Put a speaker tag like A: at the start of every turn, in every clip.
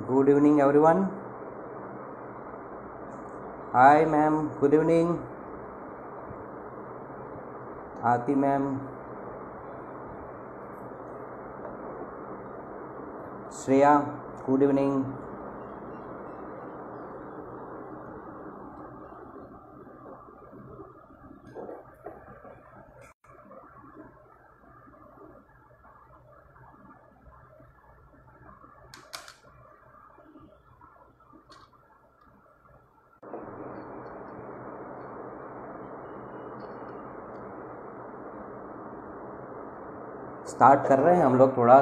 A: Good evening, everyone. Hi, ma'am. Good evening. Aarti, ma'am. Shreya, good evening. Start कर रहे हैं हम लोग थोड़ा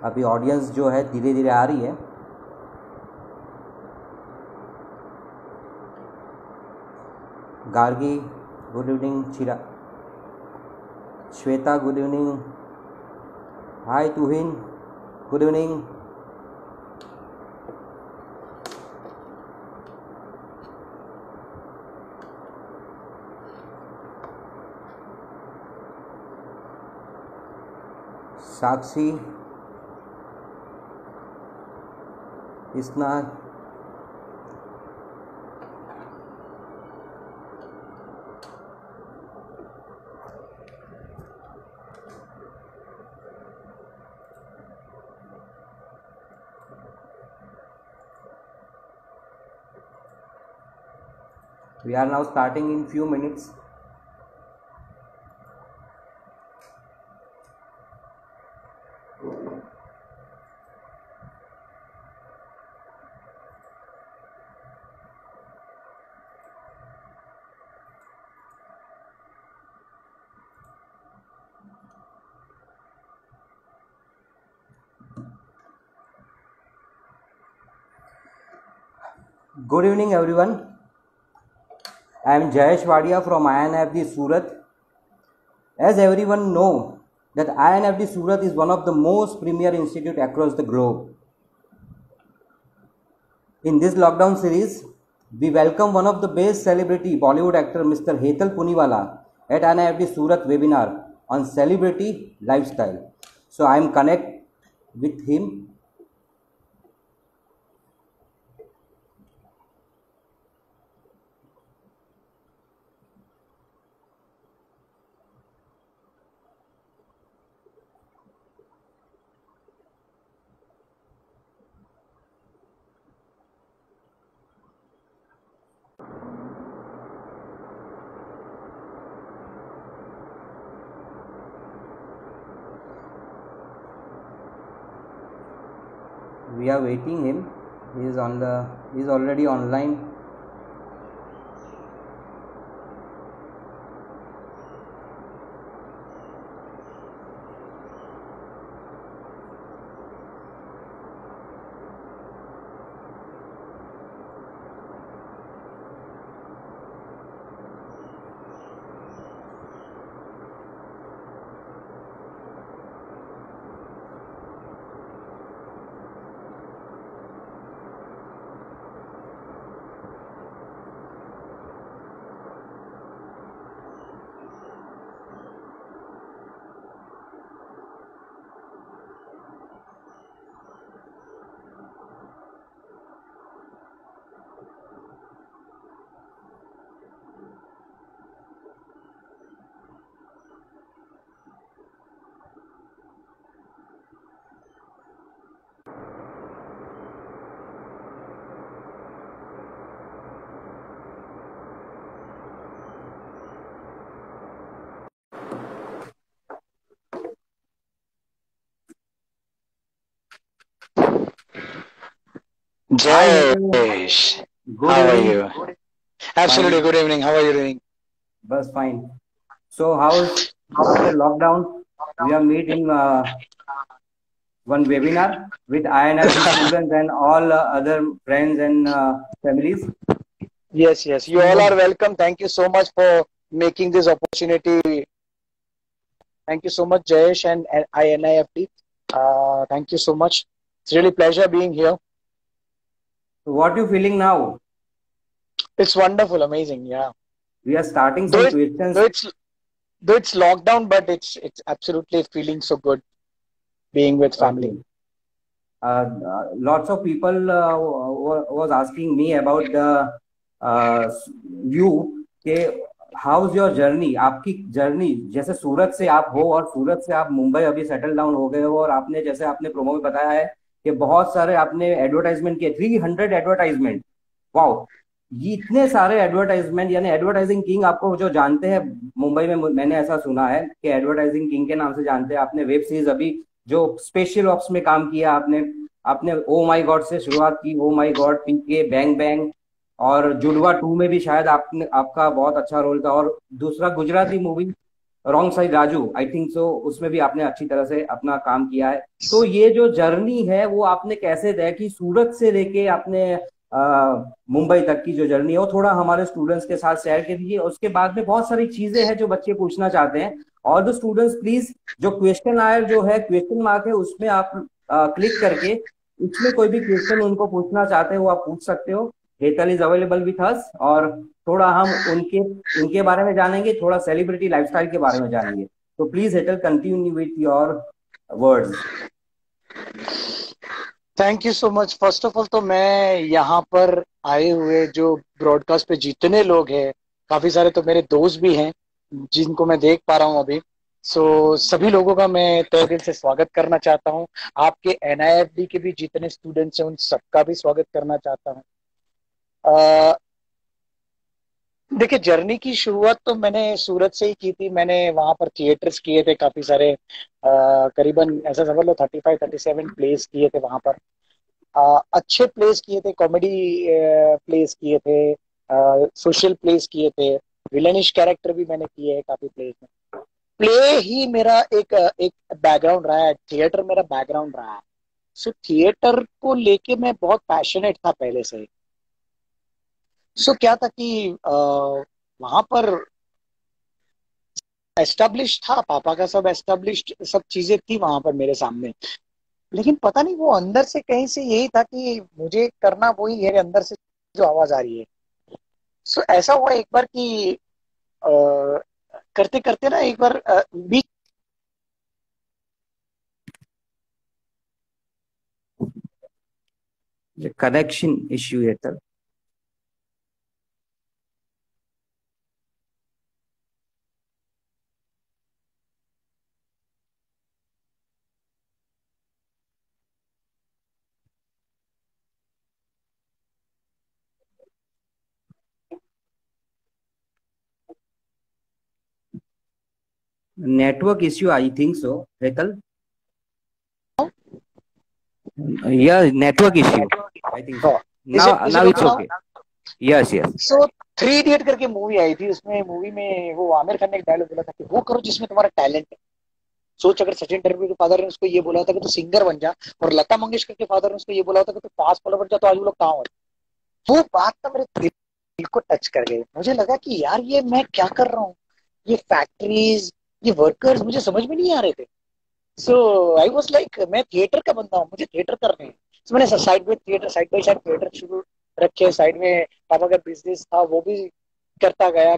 A: अभी ऑडियंस जो है धीरे धीरे आ रही है. Gargi, good evening. Shweta, good evening. Hi Tuhin, good evening. Sakshi, Isna, we are now starting in few minutes. Good evening, everyone. I am Jayesh Wadia from INFD Surat. As everyone know that INFD Surat is one of the most premier institute across the globe. In this lockdown series, we welcome one of the best celebrity Bollywood actor Mr. Hetal Puniwala at INFD Surat webinar on celebrity lifestyle. So I am connect with him. We are waiting him. He is already online.
B: Jayesh,
A: Good
B: how are
A: evening.
B: you? Absolutely,
A: Fine.
B: good evening. How are you doing?
A: Bus fine. So how's the lockdown? We are meeting one webinar with INFD students and all other friends and families.
B: Yes, you all
A: So
B: are welcome. Thank you so much for making this opportunity. Thank you so much, Jayesh and INIFT. Thank you so much. It's really pleasure being here.
A: what you feeling now?
B: It's wonderful, amazing. Yeah.
A: We are starting
B: Though
A: some
B: it,
A: questions.
B: though it's though it's lockdown, but it's absolutely feeling so good being with family.
A: Okay. lots of people was asking me about the you के house your journey, आपकी journey जैसे सूरत से आप हो और सूरत से आप मुंबई अभी सेटल डाउन हो गए हो, और आपने जैसे आपने प्रोमो में बताया है कि बहुत सारे आपने एडवर्टाइजमेंट किए, 300 एडवर्टाइजमेंट। वाओ, ये इतने सारे एडवर्टाइजमेंट, यानी एडवर्टाइजिंग किंग आपको जो जानते हैं मुंबई में, मैंने ऐसा सुना है कि एडवर्टाइजिंग किंग के नाम से जानते हैं। आपने वेब सीरीज अभी जो स्पेशल ऑप्स में काम किया आपने, आपने ओ माई गॉड से शुरुआत की, ओ माई गॉड, पीके, बैंग बैंग, और जुड़वा 2 में भी शायद आपने, आपका बहुत अच्छा रोल था। और दूसरा Gujarati movie wrong side Raju, आई थिंक सो, उसमें भी आपने अच्छी तरह से अपना काम किया है। तो ये जो जर्नी है वो आपने कैसे तय की, सूरत से लेके आपने मुंबई तक की जो जर्नी है, वो थोड़ा हमारे स्टूडेंट्स के साथ शेयर कर दीजिए। उसके बाद में बहुत सारी चीजें हैं जो बच्चे पूछना चाहते हैं। और द स्टूडेंट्स प्लीज, जो क्वेश्चन आयर जो है, क्वेश्चन मार्क है, उसमें आप क्लिक करके उसमें कोई भी क्वेश्चन उनको पूछना चाहते हैं वो आप पूछ सकते हो। Hetal is available with us, और थोड़ा हम उनके उनके बारे में जानेंगे, थोड़ा सेलिब्रिटी लाइफस्टाइल के बारे में जानेंगे। तो please Hetal, continue with your words.
B: Thank you so much. First of all तो मैं यहाँ पर आए हुए जो ब्रॉडकास्ट पे जितने लोग हैं, काफी सारे तो मेरे दोस्त भी हैं जिनको मैं देख पा रहा हूँ अभी। सभी लोगों का मैं तहे दिल से स्वागत करना चाहता हूँ। आपके एनआईएफडी के भी जितने स्टूडेंट्स हैं उन सबका भी स्वागत करना चाहता हूँ। देखिए, जर्नी की शुरुआत तो मैंने सूरत से ही की थी। मैंने वहां पर थिएटर्स किए थे काफी सारे, करीबन ऐसा समझ लो 35-37 प्लेस किए थे वहां पर। अच्छे प्लेस किए थे, कॉमेडी प्लेस किए थे, सोशल प्लेस किए थे, विलेनिश कैरेक्टर भी मैंने किए हैं काफी प्लेस में। प्ले ही मेरा एक बैकग्राउंड रहा है, थिएटर मेरा बैकग्राउंड रहा है। थिएटर को लेके मैं बहुत पैशनेट था पहले से ही। क्या था कि वहां पर एस्टेब्लिश था, पापा का सब एस्टेब्लिश्ड सब चीजें थी वहां पर मेरे सामने। लेकिन पता नहीं वो अंदर से कहीं से यही था कि मुझे करना वही है, अंदर से जो आवाज आ रही है। ऐसा हुआ एक बार कि करते करते ना एक बार बीच
A: connection issue Hetal. Network issue, I think so Hetal. Yeah, network issue. I think so. Now it's okay. Yes, yes.
B: Three idiot करके मूवी आई थी, उसमें मूवी में वो आमिर खान ने एक डायलॉग बोला था कि वो करो जिसमें तुम्हारा टैलेंट है। सोच, अगर सचिन तेंदुलकर के फादर ने उसको ये बोला था कि तू सिंगर बन जा, और लता मंगेशकर के फादर ने उसको ये बोला था कि तू फास्ट फॉलो बन जा, तो आज वो लोग कहाँ होते। वो बात ना मेरे दिल को टच कर गई। मुझे लगा कि यार ये मैं क्या कर रहा हूँ, ये फैक्ट्रीज, ये वर्कर्स मुझे समझ में नहीं आ रहे थे। आई वॉज लाइक मैं थिएटर का बंदा हूँ, मुझे थिएटर करने हैं। मैंने साइड में theatre, side by side theatre शुरू रखे, साइड में पापा का बिजनेस था वो भी करता गया।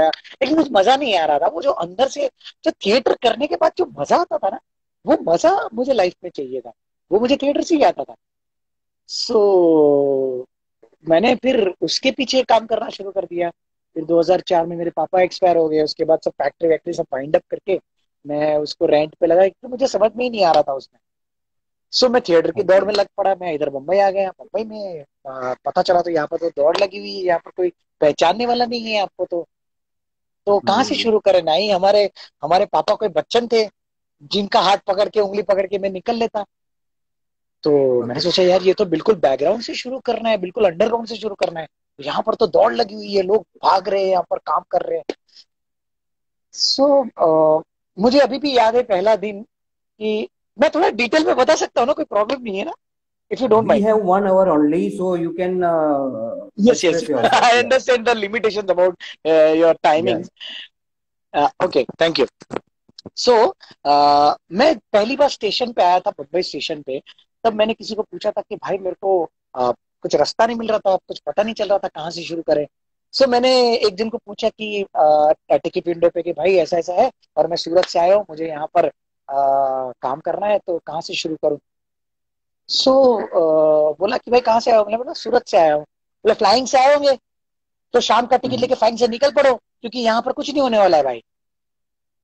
B: लेकिन मुझे मजा नहीं आ रहा था। वो जो अंदर से जो थिएटर करने के बाद जो मजा आता था ना, वो मजा मुझे लाइफ में चाहिए था, वो मुझे थिएटर से ही आता था। मैंने फिर उसके पीछे काम करना शुरू कर दिया। फिर 2004 में मेरे पापा एक्सपायर हो गए। उसके बाद सब फैक्ट्री वैक्ट्री सब वाइंड अप करके मैं उसको रेंट पे लगा, तो मुझे समझ में ही नहीं आ रहा था उसमें। मैं थिएटर की दौड़ में लग पड़ा। मैं इधर मुंबई आ गया। मुंबई में पता चला तो यहाँ पर तो दौड़ लगी हुई है, यहाँ पर कोई पहचानने वाला नहीं है आपको। तो कहाँ से शुरू करें? ना ही हमारे हमारे पापा कोई बच्चन थे जिनका हाथ पकड़ के, उंगली पकड़ के मैं निकल लेता। मैंने सोचा यार ये तो बिल्कुल बैकग्राउंड से शुरू करना है, बिल्कुल अंडरग्राउंड से शुरू करना है। यहाँ पर तो दौड़ लगी हुई है, लोग भाग रहे हैं, यहाँ पर काम कर रहे हैं। मुझे अभी भी याद है पहला दिन कि मैं थोड़ा डिटेल में बता सकता हूँ ना, कोई प्रॉब्लम नहीं है ना? If you don't
A: We
B: mind.
A: have 1 hour only, so you can
B: Yes,
A: express yourself.
B: I
A: Yeah.
B: understand the limitations about your timings. Okay, thank you. मैं पहली बार स्टेशन पे आया था, मुंबई स्टेशन पे। तब मैंने किसी को पूछा था कि भाई मेरे को कुछ रास्ता नहीं मिल रहा था, कुछ पता नहीं चल रहा था कहाँ से शुरू करें। मैंने एक दिन को पूछा कि टिकट विंडो पे कि भाई ऐसा ऐसा है और मैं सूरत से आया हूँ, मुझे यहाँ पर काम करना है, तो कहाँ से शुरू करूँ। सो बोला कि भाई कहाँ से आए हो? मैंने बोला सूरत से आया हूँ। बोले फ्लाइंग से आए होंगे, तो शाम का टिकट
A: हम्म।
B: लेके फ्लाइंग से निकल पड़ो, क्योंकि यहाँ पर कुछ नहीं होने वाला है भाई।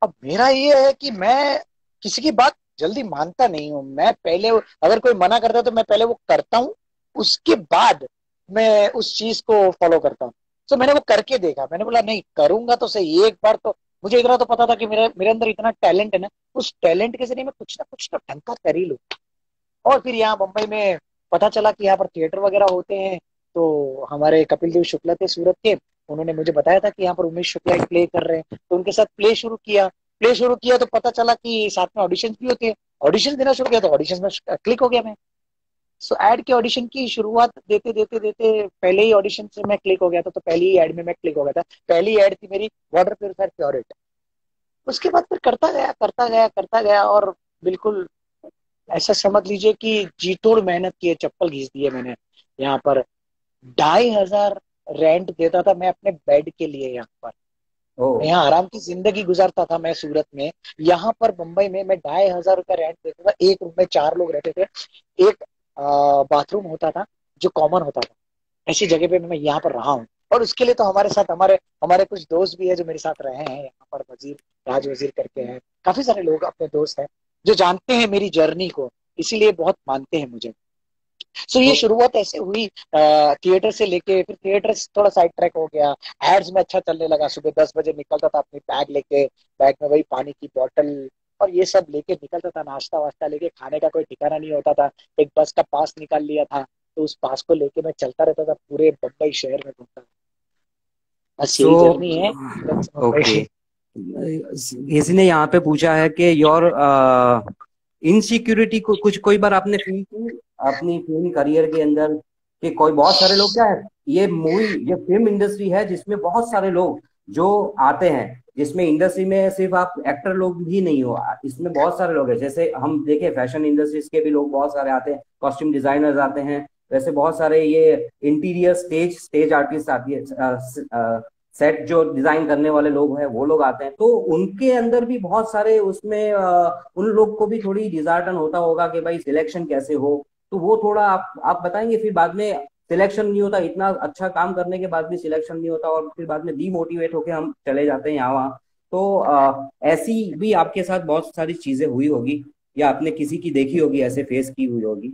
B: अब मेरा ये है कि मैं किसी की बात जल्दी मानता नहीं हूँ। मैं पहले, अगर कोई मना करता है तो मैं पहले वो करता हूँ, उसके बाद मैं उस चीज को फॉलो करता हूँ। तो मैंने वो करके देखा, मैंने बोला नहीं करूंगा तो सही एक बार तो। मुझे इतना तो पता था कि मेरे मेरे अंदर इतना टैलेंट है ना, उस टैलेंट के जरिए मैं कुछ ना कुछ तो ढंग का कर ही लूँ। और फिर यहाँ मुंबई में पता चला कि यहाँ पर थिएटर वगैरह होते हैं। तो हमारे कपिल देव शुक्ला थे सूरत के, उन्होंने मुझे बताया था कि यहाँ पर उमेश शुक्ला एक प्ले कर रहे हैं, तो उनके साथ प्ले शुरू किया। प्ले शुरू किया तो पता चला कि साथ में ऑडिशन भी होते हैं। ऑडिशन देना शुरू किया तो ऑडिशन में क्लिक हो गया मैं। सो एड के ऑडिशन की शुरुआत देते देते देते पहले ही ऑडिशन से मैं क्लिक हो गया था, तो पहली ही एड में मैं क्लिक हो गया था। पहली एड थी मेरी वाटर प्योरीफायर प्योरिट। उसके बाद फिर करता गया करता गया करता गया, और बिल्कुल ऐसा समझ लीजिए कि जी तोड़ मेहनत की है, चप्पल घिस दी है मैंने यहाँ पर। 2,500 रेंट देता था मैं अपने बेड के लिए यहाँ पर।
A: ओ।
B: मैं यहाँ आराम की जिंदगी गुजारता था मैं सूरत में। यहाँ पर मुंबई में मैं 2,500 रुपया रेंट देता था, एक रूम में 4 लोग रहते थे। एक बाथरूम होता था जो कॉमन होता था। ऐसी जगह पे मैं यहाँ पर रहा हूँ। और उसके लिए तो हमारे साथ हमारे हमारे कुछ दोस्त भी है जो मेरे साथ रहे हैं यहाँ पर, वजीर, राज वजीर करके हैं। काफी सारे लोग अपने दोस्त हैं जो जानते हैं मेरी जर्नी को, इसीलिए बहुत मानते हैं मुझे। सो ये
A: तो
B: शुरुआत ऐसे हुई थिएटर से लेके, फिर थिएटर से थोड़ा साइड ट्रैक हो गया। एड्स में अच्छा चलने लगा, सुबह 10 बजे निकलता था अपनी बैग लेके, बैग में वही पानी की बोतल और ये सब लेके निकलता था, नाश्ता वास्ता लेके। खाने का कोई ठिकाना नहीं होता था। एक बस का पास निकाल लिया था, तो उस पास को लेके मैं चलता रहता था, पूरे मुंबई शहर में घूमता था। बस
A: सो
B: यही जर्नी है सूरत से मुंबई
A: ओके,
B: की।
A: किसी ने यहाँ पे पूछा है कि योर इनसिक्योरिटी को कुछ कोई बार आपने फील की अपनी फिल्म करियर के अंदर कि कोई बहुत सारे लोग क्या है, ये फिल्म इंडस्ट्री है जिसमें बहुत सारे लोग जो आते हैं, जिसमें इंडस्ट्री में सिर्फ आप एक्टर लोग भी नहीं हो, इसमें बहुत सारे लोग हैं। जैसे हम देखें फैशन इंडस्ट्रीज के भी लोग बहुत सारे आते हैं, कॉस्ट्यूम डिजाइनर्स आते हैं, वैसे बहुत सारे ये इंटीरियर स्टेज आर्टिस्ट आती है, सेट जो डिजाइन करने वाले लोग हैं वो लोग आते हैं, तो उनके अंदर भी बहुत सारे उसमें उन लोग को भी थोड़ी डिजार्टन होता होगा कि भाई सिलेक्शन कैसे हो। तो वो थोड़ा आप बताएंगे, फिर बाद में सिलेक्शन नहीं होता, इतना अच्छा काम करने के बाद भी सिलेक्शन नहीं होता और फिर बाद में डीमोटिवेट होके हम चले जाते हैं यहाँ वहाँ। तो ऐसी भी आपके साथ बहुत सारी चीजें हुई होगी या आपने किसी की देखी होगी ऐसे फेस की हुई होगी।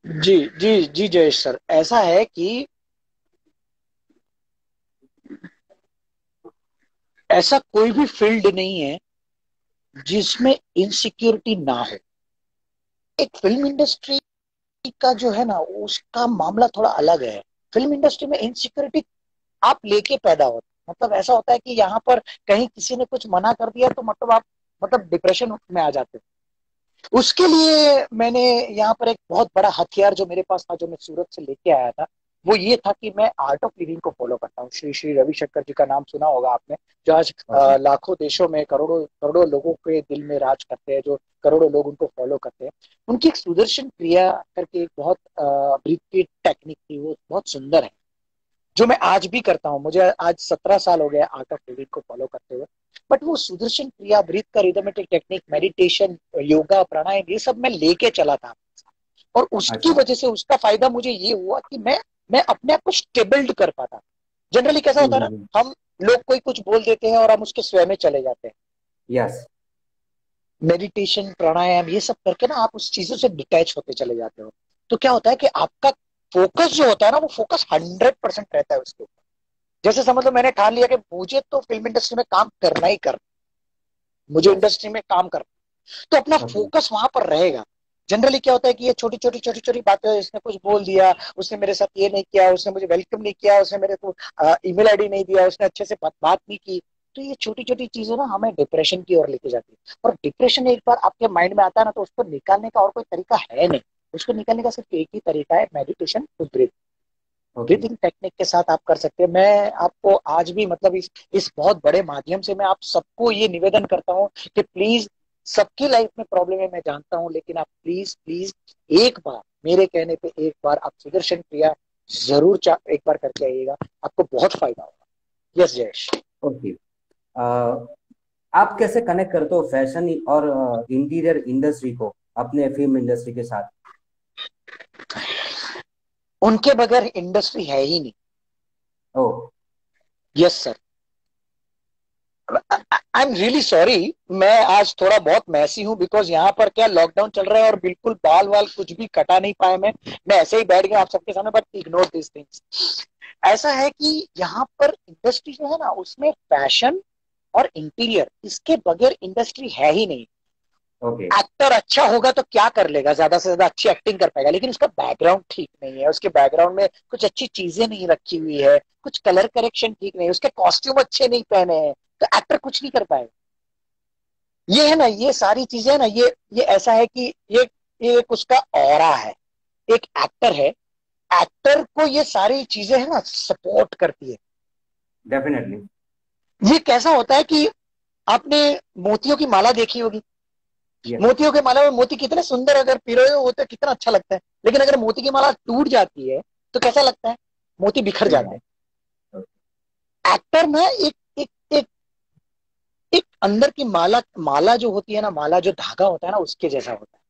B: जी जी जी जयेश सर, ऐसा है कि ऐसा कोई भी फील्ड नहीं है जिसमें इनसिक्योरिटी ना हो। एक फिल्म इंडस्ट्री का जो है ना, उसका मामला थोड़ा अलग है। फिल्म इंडस्ट्री में इनसिक्योरिटी आप लेके पैदा होते, मतलब ऐसा होता है कि यहाँ पर कहीं किसी ने कुछ मना कर दिया तो मतलब आप मतलब डिप्रेशन में आ जाते हो। उसके लिए मैंने यहाँ पर एक बहुत बड़ा हथियार जो मेरे पास था, जो मैं सूरत से लेके आया था, वो ये था कि मैं आर्ट ऑफ लिविंग को फॉलो करता हूँ। श्री श्री रविशंकर जी का नाम सुना होगा आपने, जो आज
A: ओके।
B: लाखों देशों में करोड़ों करोड़ों लोगों के दिल में राज करते हैं, जो करोड़ों लोग उनको फॉलो करते हैं। उनकी एक सुदर्शन क्रिया करके एक बहुत ब्रीथ टेक्निक थी, वो बहुत सुंदर है, जो मैं आज भी करता हूँ। मुझे आज 17 साल हो गए आर्ट ऑफ लिविंग को फॉलो करते हुए। बट वो सुदर्शन क्रिया, ब्रीथ का रिदमेटिक टेक्निक, मेडिटेशन, योगा, प्राणायाम, ये सब मैं लेके चला था। और उसकी
A: अच्छा।
B: वजह से उसका फायदा मुझे ये हुआ कि मैं अपने आप को स्टेबल्ड कर पाता। जनरली कैसा होता है
A: हम्म।
B: ना, हम लोग कोई कुछ बोल देते हैं और हम उसके स्वयं में चले जाते हैं।
A: यस।
B: मेडिटेशन, प्राणायाम, ये सब करके ना आप उस चीजों से डिटैच होते चले जाते हो। तो क्या होता है कि आपका फोकस जो होता है ना, वो फोकस 100% रहता है उसके ऊपर। जैसे समझ लो मैंने ठान लिया कि मुझे तो फिल्म इंडस्ट्री में काम करना ही करना, मुझे
A: यस।
B: इंडस्ट्री में काम करना, तो अपना
A: ओके।
B: फोकस वहां पर रहेगा। जनरली क्या होता है कि ये छोटी छोटी बातें, इसने कुछ बोल दिया, उसने मेरे साथ ये नहीं किया, उसने मुझे वेलकम नहीं किया, उसने मेरे को ईमेल आईडी नहीं दिया, उसने अच्छे से बात नहीं की, तो ये छोटी छोटी चीजें ना हमें डिप्रेशन की ओर लेके जाती है। और डिप्रेशन एक बार आपके माइंड में आता है ना, तो उसको निकालने का और कोई तरीका है नहीं। उसको निकालने का सिर्फ एक ही तरीका है, meditation, breath.
A: Okay.
B: Breathing technique के साथ आप कर सकते हैं। मैं आपको आज भी मतलब इस बहुत बड़े माध्यम से मैं आप सबको ये निवेदन करता हूँ कि प्लीज, सबकी लाइफ में प्रॉब्लम है मैं जानता हूँ, लेकिन आप प्लीज प्लीज एक बार, मेरे कहने पे एक बार आप सुदर्शन क्रिया जरूर एक बार करके आइएगा, आपको बहुत फायदा होगा। यस जयेश।
A: ओके। आप कैसे कनेक्ट करते हो फैशन और इंटीरियर इंडस्ट्री को अपने फिल्म इंडस्ट्री के साथ।
B: उनके बगैर इंडस्ट्री है ही नहीं।
A: Oh.
B: Yes sir. I am really sorry, मैं आज थोड़ा बहुत मैसी हूँ, बिकॉज यहाँ पर क्या लॉकडाउन चल रहा है और बिल्कुल बाल वाल कुछ भी कटा नहीं पाया मैं ऐसे ही बैठ गया आप सबके सामने, बट इग्नोर दिस थिंग्स। ऐसा है कि यहाँ पर इंडस्ट्री जो है ना, उसमें फैशन और इंटीरियर, इसके बगैर इंडस्ट्री है ही नहीं।
A: ओके।
B: एक्टर अच्छा होगा तो क्या कर लेगा, ज्यादा से ज्यादा अच्छी एक्टिंग कर पाएगा, लेकिन उसका बैकग्राउंड ठीक नहीं है, उसके बैकग्राउंड में कुछ अच्छी चीजें नहीं रखी हुई है, कुछ कलर करेक्शन ठीक नहीं है, उसके कॉस्ट्यूम अच्छे नहीं पहने हैं, तो एक्टर कुछ नहीं कर पाएगा। ये है ना, ये सारी चीजें है ना, ये ऐसा है कि ये एक उसका ऑरा है, एक एक्टर है, एक्टर को ये सारी चीजें है ना सपोर्ट करती है।
A: डेफिनेटली।
B: ये कैसा होता है कि आपने मोतियों की माला देखी होगी,
A: यस।
B: मोतियों की माला में मोती कितने सुंदर अगर पिरोए होते हैं, कितना अच्छा लगता है, लेकिन अगर मोती की माला टूट जाती है तो कैसा लगता है, मोती बिखर
A: सही
B: जाते
A: बात।
B: हैं। एक्टर ना एक एक एक एक अंदर की माला, माला जो होती है ना, माला जो धागा होता है ना, उसके जैसा होता है।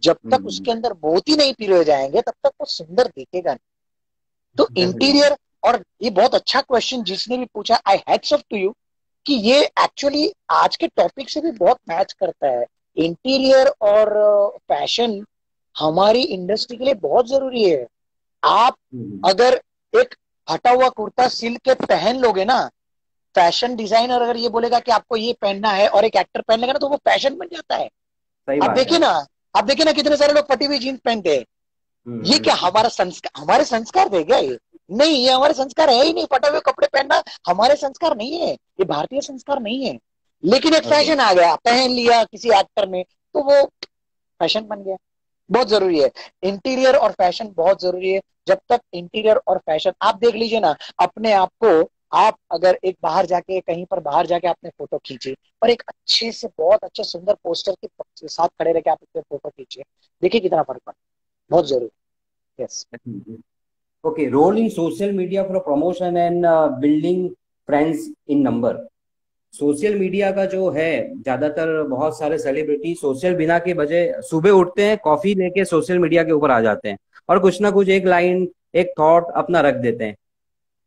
B: जब तक उसके अंदर मोती नहीं पिरोए जाएंगे तब तक वो सुंदर दिखेगा नहीं। तो
A: डेफिनेटली।
B: इंटीरियर, और ये बहुत अच्छा क्वेश्चन जिसने भी पूछा, आई हैट्स ऑफ टू यू, कि ये एक्चुअली आज के टॉपिक से भी बहुत मैच करता है। इंटीरियर और फैशन हमारी इंडस्ट्री के लिए बहुत जरूरी है। आप अगर एक हटा हुआ कुर्ता सिल के पहन लोगे ना, फैशन डिजाइनर अगर ये बोलेगा कि आपको ये पहनना है और एक एक्टर पहन लेगा ना, तो वो फैशन बन जाता है।
A: सही
B: आप
A: बात है।
B: देखिए ना, आप देखिए ना कितने सारे लोग फटी हुई जीन्स पहनते हैं। ये क्या
A: बिल्कुल।
B: हमारा संस्कार, हमारे संस्कार थे क्या ये? नहीं, ये हमारे संस्कार है ही नहीं, फटे हुए कपड़े पहनना हमारे संस्कार नहीं है, ये भारतीय संस्कार नहीं है। लेकिन एक
A: ओके।
B: फैशन आ गया, पहन लिया किसी एक्टर ने, तो वो फैशन बन गया। बहुत जरूरी है, इंटीरियर और फैशन बहुत जरूरी है। जब तक इंटीरियर और फैशन, आप देख लीजिए ना अपने आप को, आप अगर एक बाहर जाके, कहीं पर बाहर जाके आपने फोटो खींची और एक अच्छे से बहुत अच्छे सुंदर पोस्टर के साथ खड़े रह के आप अपने फोटो खींचिए, देखिए कितना फर्क पड़ता है। बहुत जरूरी। Yes.
A: Okay, role in social media for promotion and building friends in number. Social media का जो है, ज्यादातर बहुत सारे सेलिब्रिटी सोशल बिना के बजाय सुबह उठते हैं, कॉफी लेके सोशल मीडिया के ऊपर आ जाते हैं और कुछ ना कुछ एक लाइन, एक थॉट अपना रख देते हैं।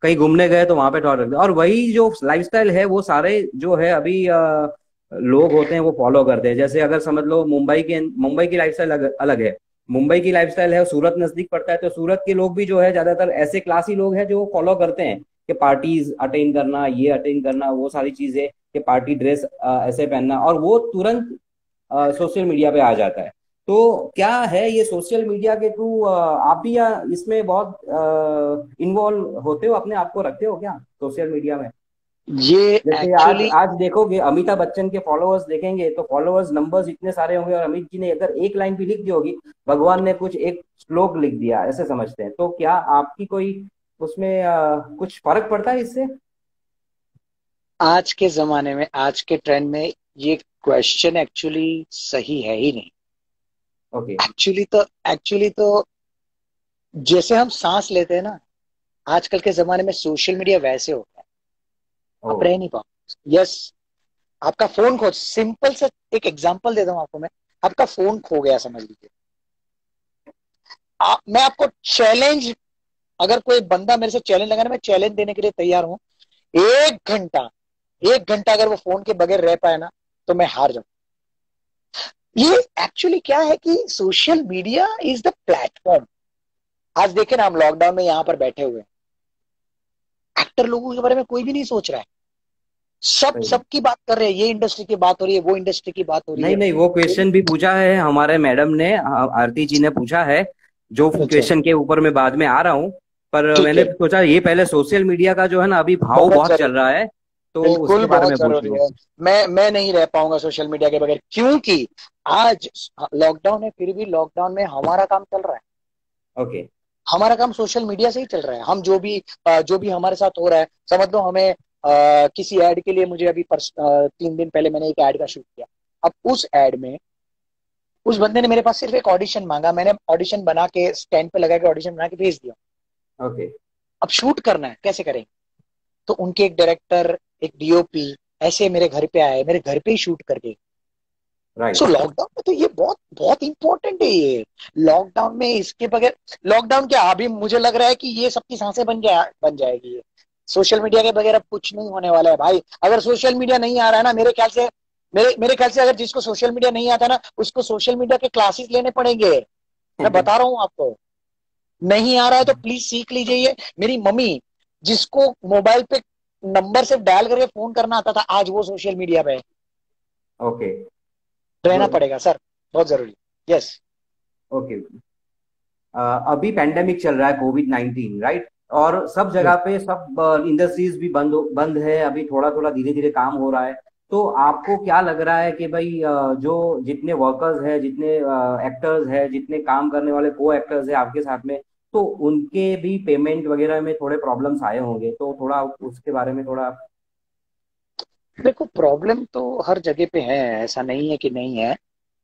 A: कहीं घूमने गए तो वहां पे थॉट रख देते हैं, और वही जो लाइफस्टाइल है वो सारे जो है अभी लोग होते हैं वो फॉलो करते हैं। जैसे अगर समझ लो मुंबई की लाइफस्टाइल अलग अलग है, मुंबई की लाइफस्टाइल है, सूरत नजदीक पड़ता है, तो सूरत के लोग भी जो है ज्यादातर ऐसे क्लासी लोग हैं जो फॉलो करते हैं कि पार्टीज अटेंड करना, ये अटेंड करना, वो सारी चीजें, कि पार्टी ड्रेस ऐसे पहनना, और वो तुरंत सोशल मीडिया पे आ जाता है। तो क्या है ये सोशल मीडिया के थ्रू आप भी या इसमें बहुत इन्वॉल्व होते हो, अपने आप को रखते हो क्या सोशल मीडिया में?
B: ये
A: जैसे आज
B: एक्चुअली,
A: आज देखोगे अमिताभ बच्चन के फॉलोअर्स देखेंगे तो फॉलोअर्स नंबर्स इतने सारे होंगे, और अमित जी ने अगर एक लाइन भी लिख दी होगी, भगवान ने कुछ एक श्लोक लिख दिया ऐसे समझते हैं। तो क्या आपकी कोई उसमें कुछ फर्क पड़ता है इससे?
B: आज के जमाने में, आज के ट्रेंड में ये क्वेश्चन एक्चुअली सही है ही नहीं।
A: ओके।
B: एक्चुअली तो जैसे हम सांस लेते हैं ना, आजकल के जमाने में सोशल मीडिया वैसे हो गया है,
A: ओ।
B: आप रह नहीं पाओ। यस। आपका फोन खो, सिंपल से एक एग्जांपल देता हूं आपको मैं, आपका फोन खो गया समझ लीजिए, मैं आपको चैलेंज, अगर कोई बंदा मेरे से चैलेंज लगाना, मैं चैलेंज देने के लिए तैयार हूं। 1 घंटा, 1 घंटा अगर वो फोन के बगैर रह पाए ना, तो मैं हार जाऊं। ये एक्चुअली क्या है कि social media is the platform. आज देखे ना, हम लॉकडाउन में यहाँ पर बैठे हुए हैं, एक्टर लोगों के बारे में कोई भी नहीं सोच रहा है। सब
A: सही।
B: सबकी बात कर रहे हैं, ये इंडस्ट्री की बात हो रही है, वो इंडस्ट्री की बात हो रही
A: नहीं
B: है।
A: नहीं, वो क्वेश्चन भी पूछा है हमारे मैडम ने, आरती जी ने पूछा है, जो
B: अच्छा।
A: क्वेश्चन के ऊपर मैं बाद में आ रहा हूँ। पर
B: ठीक
A: मैंने
B: है।
A: सोचा ये पहले सोशल मीडिया का जो है ना अभी भाव
B: बहुत
A: बहुत चल
B: जरूरी,
A: रहा है, तो
B: बिल्कुल
A: उसके बारे
B: बहुत
A: में पूछ
B: जरूरी
A: लूँ।
B: है। मैं नहीं रह पाऊंगा सोशल मीडिया के बगैर, क्योंकि आज लॉकडाउन है, फिर भी लॉकडाउन में हमारा काम चल रहा है।
A: ओके।
B: हमारा काम सोशल मीडिया से ही चल रहा है। हम जो भी हमारे साथ हो रहा है, समझ लो हमें किसी एड के लिए, मुझे अभी 3 दिन पहले मैंने एक एड का शूट किया। अब उस एड में उस बंदे ने मेरे पास सिर्फ एक ऑडिशन मांगा, मैंने ऑडिशन बना के स्टैंड पे लगा के ऑडिशन बना के भेज दिया।
A: ओके।
B: अब शूट करना है, कैसे करेंगे? तो उनके एक डायरेक्टर, एक डीओपी ऐसे मेरे घर पे आए, मेरे घर पे ही शूट करके,
A: राइट।
B: सो लॉकडाउन में तो ये बहुत बहुत इंपॉर्टेंट है ये। लॉकडाउन में इसके बगैर, लॉकडाउन क्या, अभी मुझे लग रहा है कि ये सबकी सांसें बन जाएगी ये। सोशल मीडिया के बगैर अब कुछ नहीं होने वाला है भाई। अगर सोशल मीडिया नहीं आ रहा है ना, मेरे ख्याल से, मेरे ख्याल से अगर जिसको सोशल मीडिया नहीं आता ना, उसको सोशल मीडिया के क्लासेस लेने पड़ेंगे। मैं बता रहा हूँ आपको। नहीं आ रहा है तो प्लीज सीख लीजिए ये। मेरी मम्मी, जिसको मोबाइल पे नंबर से डायल करके फोन करना आता था, आज वो सोशल मीडिया पे है।
A: ओके।
B: रहना
A: गुड।
B: पड़ेगा सर, बहुत जरूरी। यस।
A: ओके। अभी पेंडेमिक चल रहा है, कोविड-19, राइट? और सब जगह पे सब इंडस्ट्रीज भी बंद है, अभी थोड़ा थोड़ा धीरे धीरे काम हो रहा है। तो आपको क्या लग रहा है कि भाई जो जितने वर्कर्स हैं, जितने एक्टर्स हैं, जितने काम करने वाले को एक्टर्स हैं आपके साथ में, तो उनके भी पेमेंट वगैरह में थोड़े प्रॉब्लम्स आए होंगे, तो थोड़ा उसके बारे में थोड़ा।
B: देखो, प्रॉब्लम तो हर जगह पे है, ऐसा नहीं है कि नहीं है।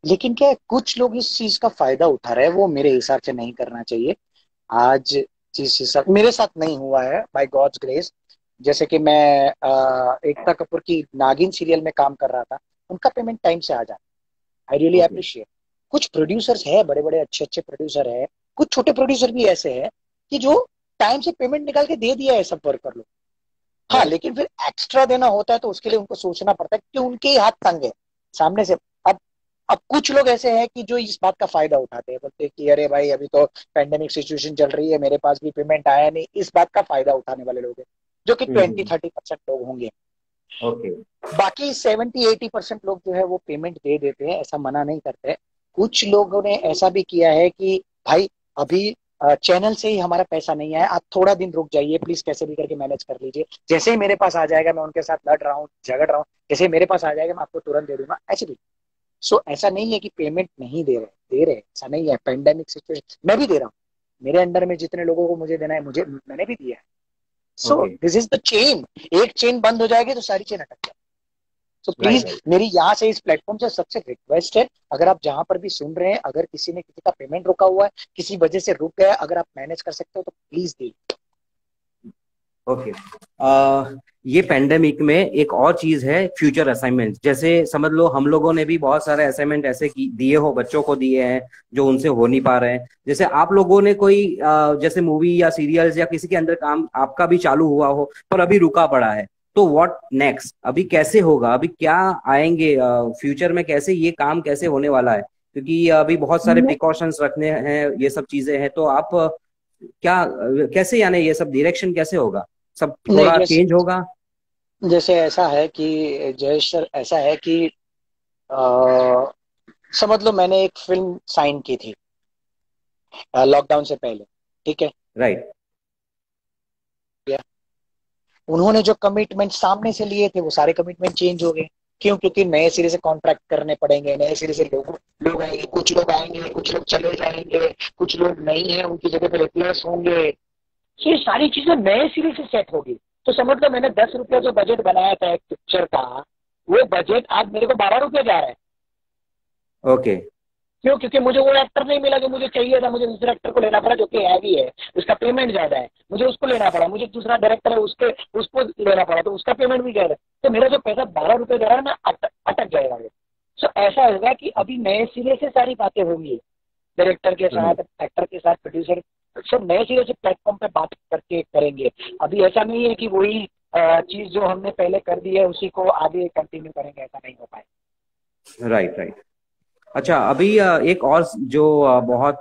B: लेकिन क्या है, कुछ लोग इस चीज का फायदा उठा रहे हैं, वो मेरे हिसाब से नहीं करना चाहिए। आज जिस हिसाब, मेरे साथ नहीं हुआ है बाय गॉड्स ग्रेस। जैसे कि मैं एकता कपूर की नागिन सीरियल में काम कर रहा था, उनका पेमेंट टाइम से आ जाता। I really
A: okay.
B: अप्रिशिएट। कुछ प्रोड्यूसर्स है, बड़े बड़े अच्छे अच्छे प्रोड्यूसर है, कुछ छोटे प्रोड्यूसर भी ऐसे हैं कि जो टाइम से पेमेंट निकाल के दे दिया है सब वर्कर लोग। हाँ,
A: राइट।
B: लेकिन फिर एक्स्ट्रा देना होता है तो उसके लिए उनको सोचना पड़ता है, क्योंकि उनके ही हाथ तंग है सामने से। अब अब कुछ लोग ऐसे हैं कि जो इस बात का फायदा उठाते हैं, बोलते हैं कि अरे भाई अभी तो पैंडेमिक सिचुएशन चल रही है, मेरे पास भी पेमेंट आया नहीं। इस बात का फायदा उठाने वाले लोग हैं, जो कि 20-30% लोग होंगे।
A: ओके।
B: बाकी 70-80% लोग जो है वो पेमेंट दे देते हैं, ऐसा मना नहीं करते। कुछ लोगों ने ऐसा भी किया है कि भाई अभी चैनल से ही हमारा पैसा नहीं आया, आप थोड़ा दिन रुक जाइए प्लीज, कैसे भी करके मैनेज कर लीजिए, जैसे ही मेरे पास आ जाएगा मैं उनके साथ लड़ रहा हूँ, झगड़ रहा हूँ, जैसे ही मेरे पास आ जाएगा मैं आपको तुरंत दे दूंगा, ऐसे भी। सो ऐसा नहीं है कि पेमेंट नहीं दे रहे, ऐसा नहीं है। पेंडेमिक सिचुएशन मैं भी दे रहा हूँ, मेरे अंडर में जितने लोगों को मुझे देना है, मुझे मैंने भी दिया है। So
A: okay.
B: This is the chain. एक चेन बंद हो जाएगी तो सारी चेन अटक जाएगी। सो
A: राइट,
B: प्लीज
A: राइट।
B: मेरी यहाँ से, इस प्लेटफॉर्म से सबसे रिक्वेस्ट है, अगर आप जहां पर भी सुन रहे हैं, अगर किसी ने किसी का पेमेंट रुका हुआ है, किसी वजह से रुक गया, अगर आप मैनेज कर सकते हो तो प्लीज दे।
A: ओके। ये पेंडेमिक में एक और चीज है, फ्यूचर असाइनमेंट। जैसे समझ लो हम लोगों ने भी बहुत सारे असाइनमेंट ऐसे दिए हो, बच्चों को दिए हैं, जो उनसे हो नहीं पा रहे हैं। जैसे आप लोगों ने कोई जैसे मूवी या सीरियल्स या किसी के अंदर काम आपका भी चालू हुआ हो पर अभी रुका पड़ा है, तो व्हाट नेक्स्ट? अभी कैसे होगा? अभी क्या आएंगे फ्यूचर में? कैसे ये काम कैसे होने वाला है? क्योंकि अभी बहुत सारे
B: नहीं
A: प्रिकॉशंस रखने हैं, ये सब चीजें हैं। तो आप क्या कैसे, यानी ये सब डायरेक्शन कैसे होगा? सब
B: नहीं,
A: थोड़ा
B: जैसे
A: चेंज होगा?
B: जैसे ऐसा है कि जयेश सर, ऐसा है कि अ, समझ लो मैंने एक फिल्म साइन की थी लॉकडाउन से पहले, ठीक है।
A: राइट।
B: उन्होंने जो कमिटमेंट सामने से लिए थे वो सारे कमिटमेंट चेंज हो गए। क्यों? क्योंकि नए सिरे से कॉन्ट्रैक्ट करने पड़ेंगे, नए सिरे से लोग लोग आएंगे, कुछ लोग आएंगे, कुछ लोग चले जाएंगे, कुछ लोग नहीं है उनकी जगह पे रिप्लेस होंगे। तो ये सारी चीजें नए सिरे से सेट होगी। तो समझ लो मैंने 10 रुपया जो बजट बनाया था एक पिक्चर का, वो बजट आज मेरे को 12 रुपये जा रहा है।
A: ओके।
B: क्यों? क्योंकि मुझे वो एक्टर नहीं मिला जो मुझे चाहिए था, मुझे दूसरे एक्टर को लेना पड़ा जो कि हैवी है, उसका पेमेंट ज्यादा है, मुझे उसको लेना पड़ा, मुझे दूसरा डायरेक्टर है उसके, उसको लेना पड़ा, तो उसका पेमेंट भी ज्यादा है। तो मेरा जो पैसा 12 रुपये जा रहा है ना, अटक जाएगा वो। सो ऐसा होगा कि अभी नए सिरे से सारी बातें होंगी, डायरेक्टर के
A: हम्म।
B: साथ, एक्टर के साथ, प्रोड्यूसर, सब नए सिरे से प्लेटफॉर्म पे बात करके करेंगे। अभी ऐसा नहीं है कि वही चीज जो हमने पहले कर दी है उसी को आगे कंटिन्यू करेंगे, ऐसा नहीं हो पाए।
A: Right, right. अच्छा, अभी एक और जो बहुत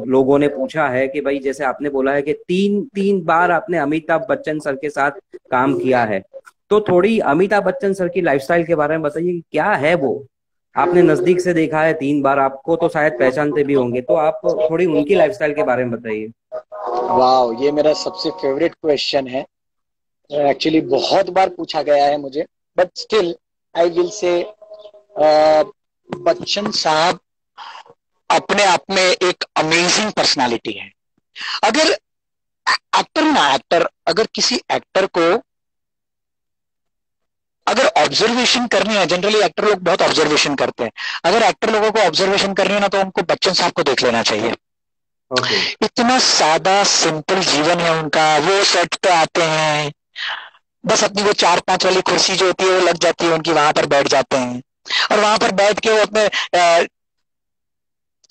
A: लोगों ने पूछा है कि भाई, जैसे आपने बोला है कि तीन तीन बार आपने अमिताभ बच्चन सर के साथ काम किया है, तो थोड़ी अमिताभ बच्चन सर की लाइफस्टाइल के बारे में बताइए कि क्या है वो। आपने नजदीक से देखा है 3 बार, आपको तो शायद पहचानते भी होंगे, तो आप थोड़ी उनकी लाइफस्टाइल के बारे में बताइए।
B: वाह, ये मेरा सबसे फेवरेट क्वेश्चन है। एक्चुअली बहुत बार पूछा गया है मुझे, but still I will say, Bachchan साहब अपने आप में एक अमेजिंग पर्सनालिटी है। अगर एक्टर, अगर किसी एक्टर को अगर ऑब्जर्वेशन करनी है, जनरली एक्टर लोग बहुत ऑब्जर्वेशन करते हैं, अगर एक्टर लोगों को ऑब्जर्वेशन करनी है ना, तो उनको बच्चन साहब को देख लेना चाहिए।
A: ओके।
B: इतना सादा सिंपल जीवन है उनका। वो सेट पे आते हैं, बस अपनी वो 4-5 वाली कुर्सी जो होती है वो लग जाती है उनकी, वहां पर बैठ जाते हैं, और वहां पर बैठ के वो अपने,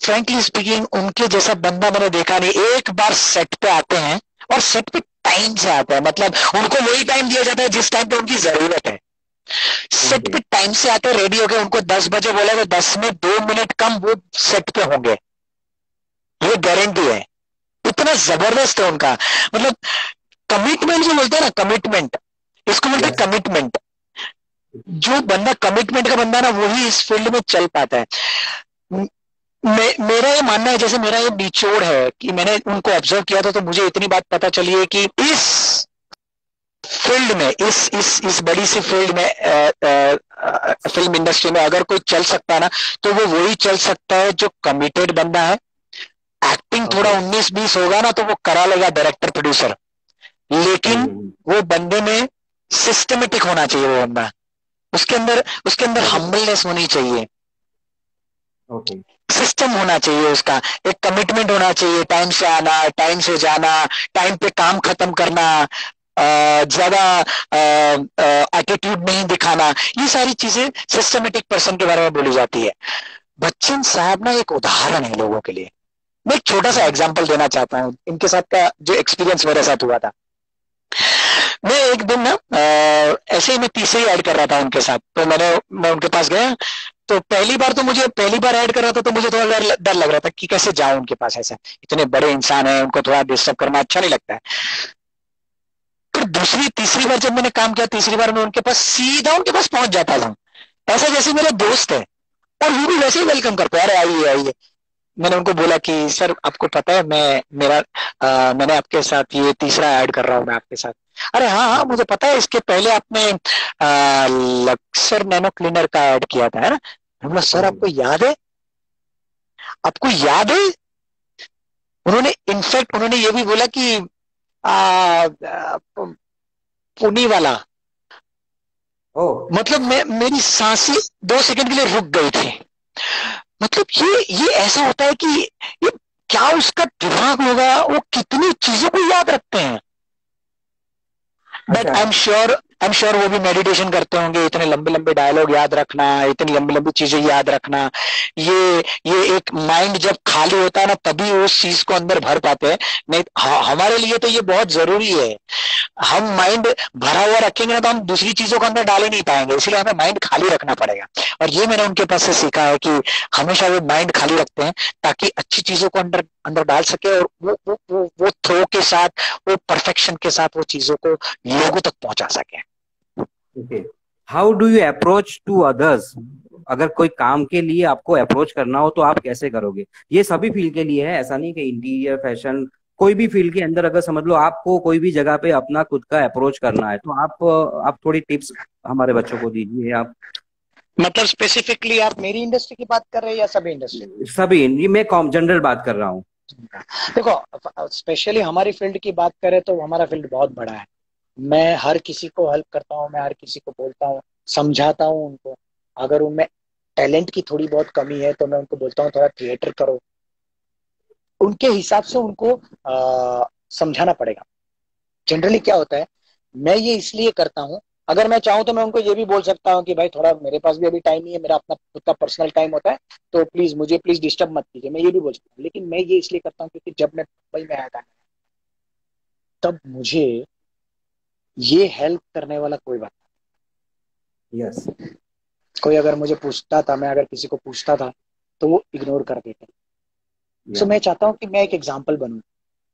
B: फ्रेंकली स्पीकिंग उनके जैसा बंदा मैंने देखा नहीं। एक बार सेट पे आते हैं और सेट पे टाइम से आते हैं, मतलब उनको वही टाइम दिया जाता है जिस टाइम पे उनकी जरूरत है। सेट पे टाइम से आते रेडी हो गए, उनको 10 बजे बोला तो 10 में 2 मिनट कम वो सेट पे होंगे, ये गारंटी है। इतना जबरदस्त है उनका, मतलब कमिटमेंट जो बोलते हैं ना, कमिटमेंट, इसको बोलते हैं
A: यस
B: कमिटमेंट। जो बंदा कमिटमेंट का बंदा ना, वही इस फील्ड में चल पाता है। मेरा ये मानना है, जैसे मेरा ये निचोड़ है कि मैंने उनको ऑब्जर्व किया था, तो मुझे इतनी बात पता चली है कि इस फील्ड में, इस बड़ी सी फील्ड में, फिल्म इंडस्ट्री में अगर कोई चल सकता है ना, तो वो वही चल सकता है जो कमिटेड बंदा है। एक्टिंग थोड़ा 19-20 होगा ना, तो वो करा लेगा डायरेक्टर प्रोड्यूसर, लेकिन वो बंदे में सिस्टमेटिक होना चाहिए वो बंदा, उसके अंदर हम्बलनेस होनी चाहिए, सिस्टम होना चाहिए उसका, एक कमिटमेंट होना चाहिए, टाइम से आना, टाइम से जाना, टाइम पे काम खत्म करना, ज्यादा एटीट्यूड नहीं दिखाना, ये सारी चीजें सिस्टमेटिक पर्सन के बारे में बोली जाती है। बच्चन साहब ना एक उदाहरण है लोगों के लिए। मैं एक छोटा सा एग्जांपल देना चाहता हूँ, इनके साथ का जो एक्सपीरियंस मेरे साथ हुआ था। मैं एक दिन ना ऐसे ही मैं तीसरी ऐड कर रहा था उनके साथ, तो मैं उनके पास गया, तो पहली बार ऐड कर रहा था, तो मुझे थोड़ा डर लग रहा था कि कैसे जाऊं उनके पास, ऐसा इतने बड़े इंसान है, उनको थोड़ा डिस्टर्ब करना अच्छा नहीं लगता है। फिर तीसरी बार जब मैंने काम किया, तीसरी बार मैं उनके पास सीधा उनके पास पहुंच जाता था, ऐसा जैसे मेरे दोस्त है, और वो भी वैसे ही वेलकम करते, अरे आइए आइए। मैंने उनको बोला कि सर आपको पता है मैंने आपके साथ ये तीसरा ऐड कर रहा हूँ मैं आपके साथ। अरे हाँ हाँ मुझे पता है, इसके पहले आपने लक्सर नैनो क्लीनर का ऐड किया था, है ना। मैं बोला सर आपको याद है, आपको याद है। उन्होंने ये भी बोला कि पुनी वाला, मतलब मेरी सांसें 2 सेकंड के लिए रुक गई थी। मतलब ये ऐसा होता है कि ये क्या उसका दिमाग होगा, वो कितनी चीजों को याद रखते हैं। बट आई एम श्योर वो भी मेडिटेशन करते होंगे, इतने लंबे लंबे डायलॉग याद रखना, इतनी लंबी लंबी चीजें याद रखना, ये एक माइंड जब खाली होता है ना, तभी वो उस चीज को अंदर भर पाते हैं। नहीं हमारे लिए तो ये बहुत जरूरी है। हम माइंड भरा हुआ रखेंगे ना, तो हम दूसरी चीजों को अंदर डाल ही नहीं पाएंगे, इसलिए हमें माइंड खाली रखना पड़ेगा। और ये मैंने उनके पास से सीखा है कि हमेशा वो माइंड खाली रखते हैं, ताकि अच्छी चीजों को अंदर डाल सके, और वो थ्रो के साथ, वो परफेक्शन के साथ वो चीजों को लोगों तक पहुंचा सके।
A: How do you approach to others? अगर कोई काम के लिए आपको अप्रोच करना हो तो आप कैसे करोगे? ये सभी फील्ड के लिए है, ऐसा नहीं कि इंटीरियर, फैशन, कोई भी फील्ड के अंदर अगर समझ लो आपको कोई भी जगह पे अपना खुद का अप्रोच करना है, तो आप थोड़ी टिप्स हमारे बच्चों को दीजिए। आप
B: मतलब स्पेसिफिकली आप मेरी इंडस्ट्री की बात कर रहे हैं या सभी इंडस्ट्री?
A: सभी, ये मैं जनरल बात कर रहा हूँ।
B: देखो स्पेशली हमारी फील्ड की बात करें तो हमारा फील्ड बहुत बड़ा है। मैं हर किसी को हेल्प करता हूँ, मैं हर किसी को बोलता हूँ, समझाता हूँ उनको। अगर उनमें टैलेंट की थोड़ी बहुत कमी है तो मैं उनको बोलता हूँ थोड़ा थिएटर करो, उनके हिसाब से उनको समझाना पड़ेगा। जनरली क्या होता है, मैं ये इसलिए करता हूँ, अगर मैं चाहूँ तो मैं उनको ये भी बोल सकता हूँ कि भाई थोड़ा मेरे पास भी अभी टाइम नहीं है, मेरा अपना खुद का पर्सनल टाइम होता है, तो मुझे प्लीज डिस्टर्ब मत कीजिए, मैं ये भी बोल सकता हूँ। लेकिन मैं ये इसलिए करता हूँ क्योंकि जब मैं मुंबई में आया था, तब मुझे ये हेल्प करने वाला कोई बात नहीं।
A: यस,
B: कोई अगर मुझे पूछता था, मैं अगर किसी को पूछता था तो वो इग्नोर कर देते। सो मैं चाहता हूँ कि मैं एक एग्जाम्पल बनूं।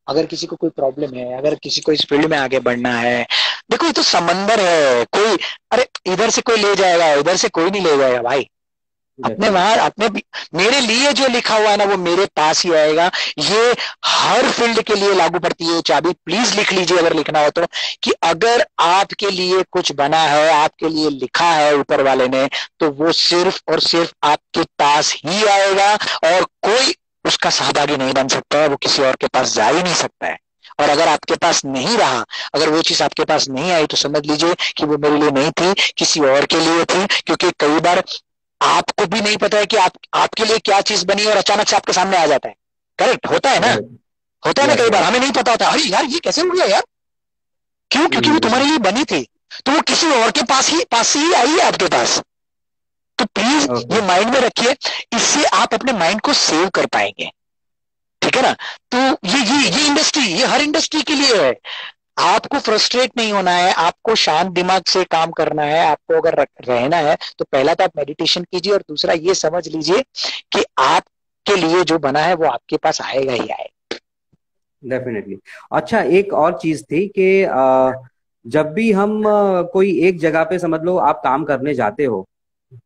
B: अगर किसी को कोई प्रॉब्लम है, अगर किसी को इस फील्ड में आगे बढ़ना है, देखो ये तो समंदर है, कोई अरे इधर से कोई ले जाएगा, इधर से कोई नहीं ले जाएगा भाई। अपने मेरे लिए जो लिखा हुआ है ना, वो मेरे पास ही आएगा। ये हर फील्ड के लिए लागू पड़ती है चाबी, प्लीज लिख लीजिए अगर लिखना हो तो, कि अगर आपके लिए कुछ बना है, आपके लिए लिखा है ऊपर वाले ने, तो वो सिर्फ और सिर्फ आपके पास ही आएगा, और कोई उसका सहभागी नहीं बन सकता है, वो किसी और के पास जा ही नहीं सकता है। और अगर आपके पास नहीं रहा, अगर वो चीज आपके पास नहीं आई, तो समझ लीजिए कि वो मेरे लिए नहीं थी, किसी और के लिए थी। क्योंकि कई बार आपको भी नहीं पता है कि आपके लिए क्या चीज बनी, और अचानक से आपके सामने आ जाता है। करेक्ट होता है ना, होता है ना, कई बार हमें नहीं पता होता, अरे यार ये कैसे हो गया यार, क्यों? क्योंकि वो तुम्हारे लिए बनी थी, तो वो किसी और के पास से ही आई है आपके पास। तो प्लीज
A: ओके।
B: ये माइंड में रखिए, इससे आप अपने माइंड को सेव कर पाएंगे, ठीक है ना। तो ये इंडस्ट्री, ये हर इंडस्ट्री के लिए है। आपको फ्रस्ट्रेट नहीं होना है, आपको शांत दिमाग से काम करना है। आपको अगर रहना है तो पहला तो आप मेडिटेशन कीजिए, और दूसरा ये समझ लीजिए कि आपके लिए जो बना है वो आपके पास आएगा ही आएगा।
A: डेफिनेटली। अच्छा, एक और चीज थी कि जब भी हम कोई एक जगह पे समझ लो आप काम करने जाते हो,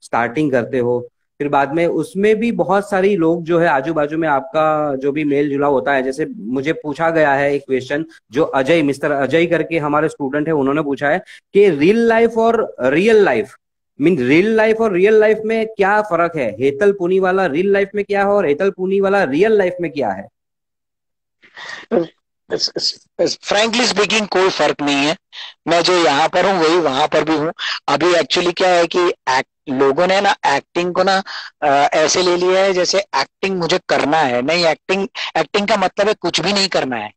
A: स्टार्टिंग करते हो, फिर बाद में उसमें भी बहुत सारी लोग जो है आजू बाजू में आपका जो भी मेल जुला होता है। जैसे मुझे पूछा गया है एक क्वेश्चन, जो अजय, मिस्टर अजय करके हमारे स्टूडेंट है, उन्होंने पूछा है कि रियल लाइफ और real life, mean real life और रियल लाइफ में क्या फर्क है? हेतल पुनीवाला रियल लाइफ में क्या है और हेतल पुनीवाला रियल लाइफ में क्या है?
B: फ्रैंकली स्पीकिंग कोई फर्क नहीं है। मैं जो यहाँ पर हूँ वही वहां पर भी हूँ। अभी एक्चुअली क्या है कि लोगों ने ना एक्टिंग को ना ऐसे ले लिया है जैसे एक्टिंग मुझे करना है। नहीं, एक्टिंग एक्टिंग का मतलब है कुछ भी नहीं करना है,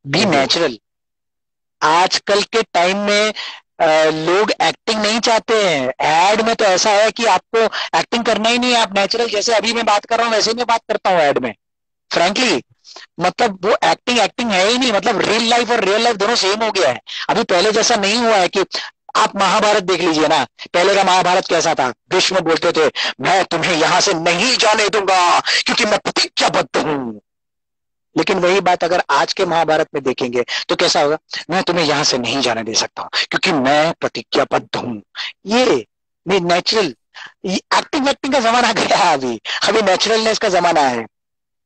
B: बी
A: ओके।
B: नेचुरल। आजकल के टाइम में लोग एक्टिंग नहीं चाहते हैं। एड में तो ऐसा है कि आपको एक्टिंग करना ही नहीं है, आप नेचुरल, जैसे अभी मैं बात कर रहा हूँ वैसे ही मैं बात करता हूँ एड में। फ्रैंकली मतलब वो एक्टिंग एक्टिंग है ही नहीं। मतलब रियल लाइफ और रियल लाइफ दोनों सेम हो गया है। अभी पहले जैसा नहीं हुआ है कि आप महाभारत देख लीजिए ना। पहले का महाभारत कैसा था? भीष्म बोलते थे मैं तुम्हें यहां से नहीं जाने दूंगा क्योंकि मैं प्रतिज्ञाबद्ध हूं। लेकिन वही बात अगर आज के महाभारत में देखेंगे तो कैसा होगा? मैं तुम्हें यहां से नहीं जाने दे सकता हूं क्योंकि मैं प्रतिज्ञाबद्ध हूं। ये नेचुरल, एक्टिंग एक्टिंग का जमाना गया है। अभी नेचुरलनेस का जमाना है।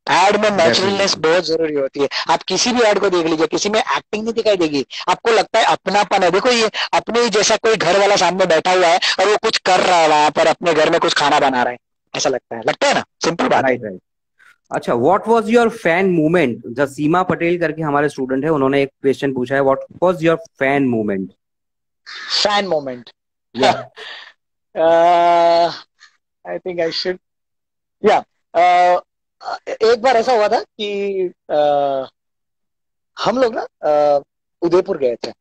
B: एड में नेचुरलनेस
A: डेफिनेटली।
B: बहुत जरूरी होती है। आप किसी भी एड को देख लीजिए, किसी में एक्टिंग नहीं दिखाई देगी, आपको लगता है अपनापन है। देखो ये अपने ही जैसा कोई घर वाला सामने बैठा हुआ है और वो कुछ कर रहा है वहां पर, अपने घर में कुछ खाना बना रहा है, ऐसा लगता है ना। सिंपल बात है।
A: Right, right. अच्छा, what was your fan movement? जो सीमा पटेल करके हमारे स्टूडेंट है, उन्होंने एक क्वेश्चन पूछा है, what was your fan movement?
B: Fan moment.
A: Yeah.
B: I think I should, या एक बार ऐसा हुआ था कि हम लोग ना उदयपुर गए थे।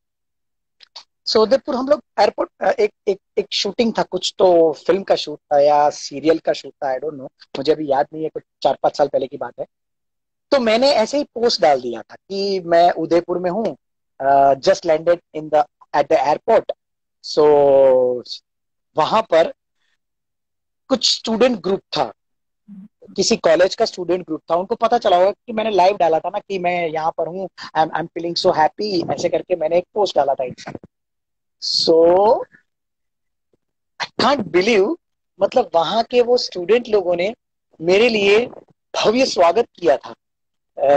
B: सो उदयपुर हम लोग एयरपोर्ट, एक शूटिंग था, कुछ तो फिल्म का शूट था या सीरियल का शूट था, आई डोंट नो, मुझे अभी याद नहीं है, कुछ 4-5 साल पहले की बात है। तो मैंने ऐसे ही पोस्ट डाल दिया था कि मैं उदयपुर में हूँ, just landed in the at the airport. So वहां पर कुछ स्टूडेंट ग्रुप था, किसी कॉलेज का स्टूडेंट ग्रुप था। उनको पता चला होगा कि मैंने लाइव डाला था ना कि मैं यहाँ पर हूँ, I am feeling so happy, ऐसे करके मैंने एक पोस्ट डाला था Insta. So I can't believe, मतलब वहां के वो स्टूडेंट लोगों ने मेरे लिए भव्य स्वागत किया था।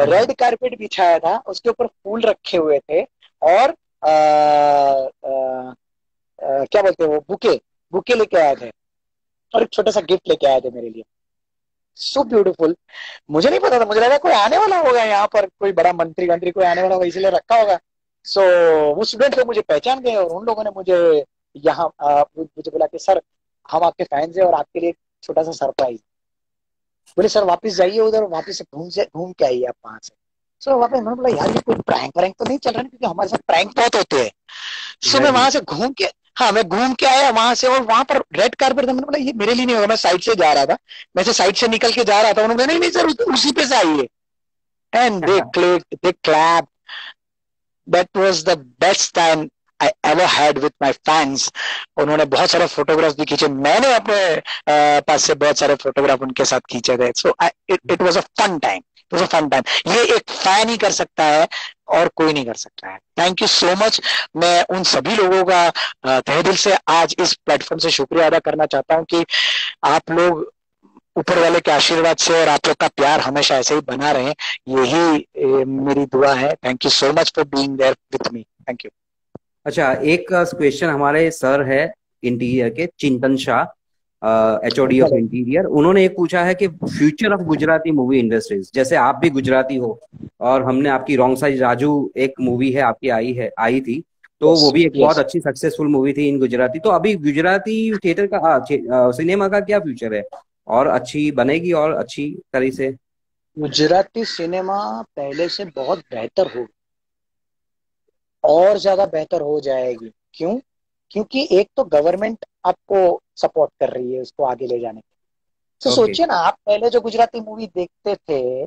B: रेड कारपेट बिछाया था, उसके ऊपर फूल रखे हुए थे, और क्या बोलते हैं वो, बुके बुके लेके आए थे, और एक छोटा सा गिफ्ट लेके आए थे मेरे लिए। So beautiful. मुझे नहीं पता था, मुझे लगा कोई आने वाला होगा यहाँ पर, कोई बड़ा मंत्री मंत्री कोई आने वाला होगा इसलिए रखा होगा। सो वो स्टूडेंट लोग मुझे पहचान गए और उन लोगों ने मुझे यहाँ मुझे बोला कि सर हम आपके फैंस हैं और आपके लिए एक छोटा सा सरप्राइज। बोले सर वापस जाइए उधर, वापस से घूम के आइए आप वहां से। सो वापस मैंने बोला यार ये कोई प्रैंक वैंक तो नहीं चल रहा है, क्योंकि हमारे साथ प्रैंक बहुत होते हैं। सो मैं
A: एग्जैक्टली।
B: वहां से घूम के, हाँ मैं घूम के आया वहां से, और वहां पर रेड कारपेट था। मैंने बोला ये मेरे लिए नहीं होगा, मैं साइड से जा रहा था, मैं से साइड से निकल के जा रहा था। उन्होंने बोला नहीं नहीं सर उसी पे से आइए, and they click they clap. That was the best time I ever had with my fans. उन्होंने बहुत सारे फोटोग्राफ्स भी खींचे, मैंने अपने पास से बहुत सारे फोटोग्राफ उनके साथ खींचे थे। So it was a fun time, it was a fun time. ये एक फैन ही कर सकता है और कोई नहीं कर सकता है। Thank you so much. मैं उन सभी लोगों का तहे दिल से आज इस प्लेटफॉर्म से शुक्रिया अदा करना चाहता हूँ कि आप लोग ऊपर वाले के आशीर्वाद से और आप लोग का प्यार हमेशा ऐसे ही बना रहे, यही मेरी दुआ है। Thank you so much for being there with me. Thank you.
A: अच्छा, एक क्वेश्चन हमारे सर है इंटीरियर के, Chintan Shah, HOD of
B: hello.
A: Interior, उन्होंने एक पूछा है कि future of Gujarati movie industries, जैसे आप भी गुजराती हो और हमने आपकी रॉन्ग साइड राजू एक मूवी है आपकी आई थी, तो
B: यस
A: वो भी एक बहुत
B: यस।
A: अच्छी सक्सेसफुल मूवी थी इन गुजराती। तो अभी गुजराती थिएटर का सिनेमा का क्या फ्यूचर है? और अच्छी बनेगी और अच्छी तरह से?
B: गुजराती सिनेमा पहले से बहुत बेहतर हो, और ज्यादा बेहतर हो जाएगी। क्यों? क्योंकि एक तो गवर्नमेंट आपको सपोर्ट कर रही है उसको आगे ले जाने के। तो
A: ओके।
B: सोचिए ना, आप पहले जो गुजराती मूवी देखते थे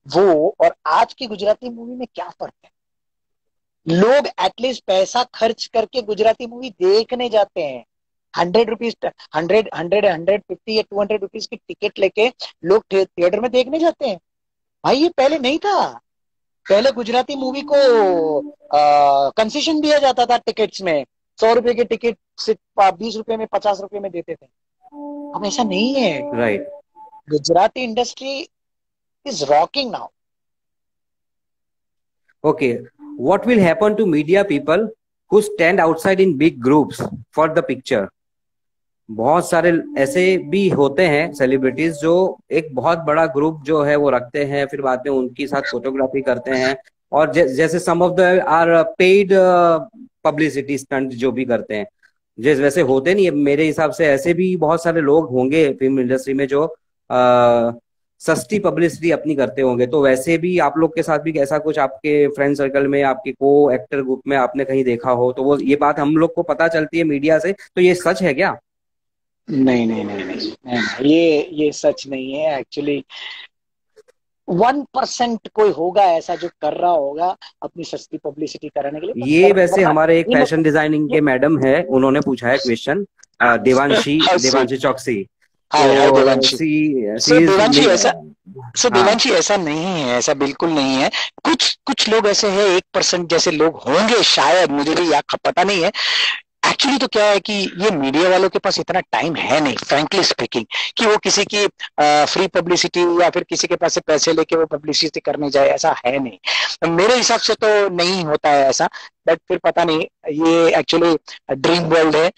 B: वो और आज की गुजराती मूवी में क्या फर्क है। लोग एटलीस्ट पैसा खर्च करके गुजराती मूवी देखने जाते हैं। 100 रुपीज, 150 या 200 रुपीज की टिकट लेके लोग थिएटर में देखने जाते हैं। भाई ये पहले नहीं था। पहले गुजराती मूवी को कंसेशन दिया जाता था टिकट्स में। 100 रुपए की टिकट सिर्फ 20 रुपए में, 50 रुपए में देते थे। अब ऐसा नहीं है।
A: Right.
B: Gujarati industry is rocking now.
A: Okay, what will happen to media people who stand outside in big groups for the picture? बहुत सारे ऐसे भी होते हैं सेलिब्रिटीज जो एक बहुत बड़ा ग्रुप जो है वो रखते हैं, फिर बाद में उनके साथ फोटोग्राफी करते हैं, और जैसे some of the are paid publicity stunt जो भी करते हैं, जैसे वैसे होते नहीं है। मेरे हिसाब से ऐसे भी बहुत सारे लोग होंगे फिल्म इंडस्ट्री में जो सस्ती पब्लिसिटी अपनी करते होंगे। तो वैसे भी आप लोग के साथ भी ऐसा कुछ आपके फ्रेंड सर्कल में, आपके को एक्टर ग्रुप में आपने कहीं देखा हो, तो वो ये बात हम लोग को पता चलती है मीडिया से, तो ये सच है क्या?
B: नहीं नहीं नहीं नहीं, नहीं, ये सच नहीं है एक्चुअली। 1% कोई होगा ऐसा जो कर रहा होगा अपनी सस्ती पब्लिसिटी कराने के लिए,
A: ये वैसे
B: वरना
A: हमारे एक
B: ये
A: फैशन डिजाइनिंग के मैडम है, उन्होंने पूछा है क्वेश्चन, देवांशी
B: हाय
A: देवांशी चौकसी।
B: हाय हाय
A: तो
B: देवांशी। सो
A: सी इज।
B: देवांशी ऐसा सो
A: हाँ।
B: देवांशी ऐसा नहीं है, ऐसा बिल्कुल नहीं है। कुछ कुछ लोग ऐसे हैं, 1% जैसे लोग होंगे शायद, मुझे भी पता नहीं है। एक्चुअली तो क्या है कि ये मीडिया वालों के पास इतना टाइम है नहीं, फ्रैंकली स्पीकिंग, कि वो किसी की फ्री पब्लिसिटी या फिर किसी के पास से पैसे लेके वो पब्लिसिटी करने जाए, ऐसा है नहीं। मेरे हिसाब से तो नहीं होता है ऐसा। बट फिर पता नहीं, ये एक्चुअली ड्रीम वर्ल्ड है,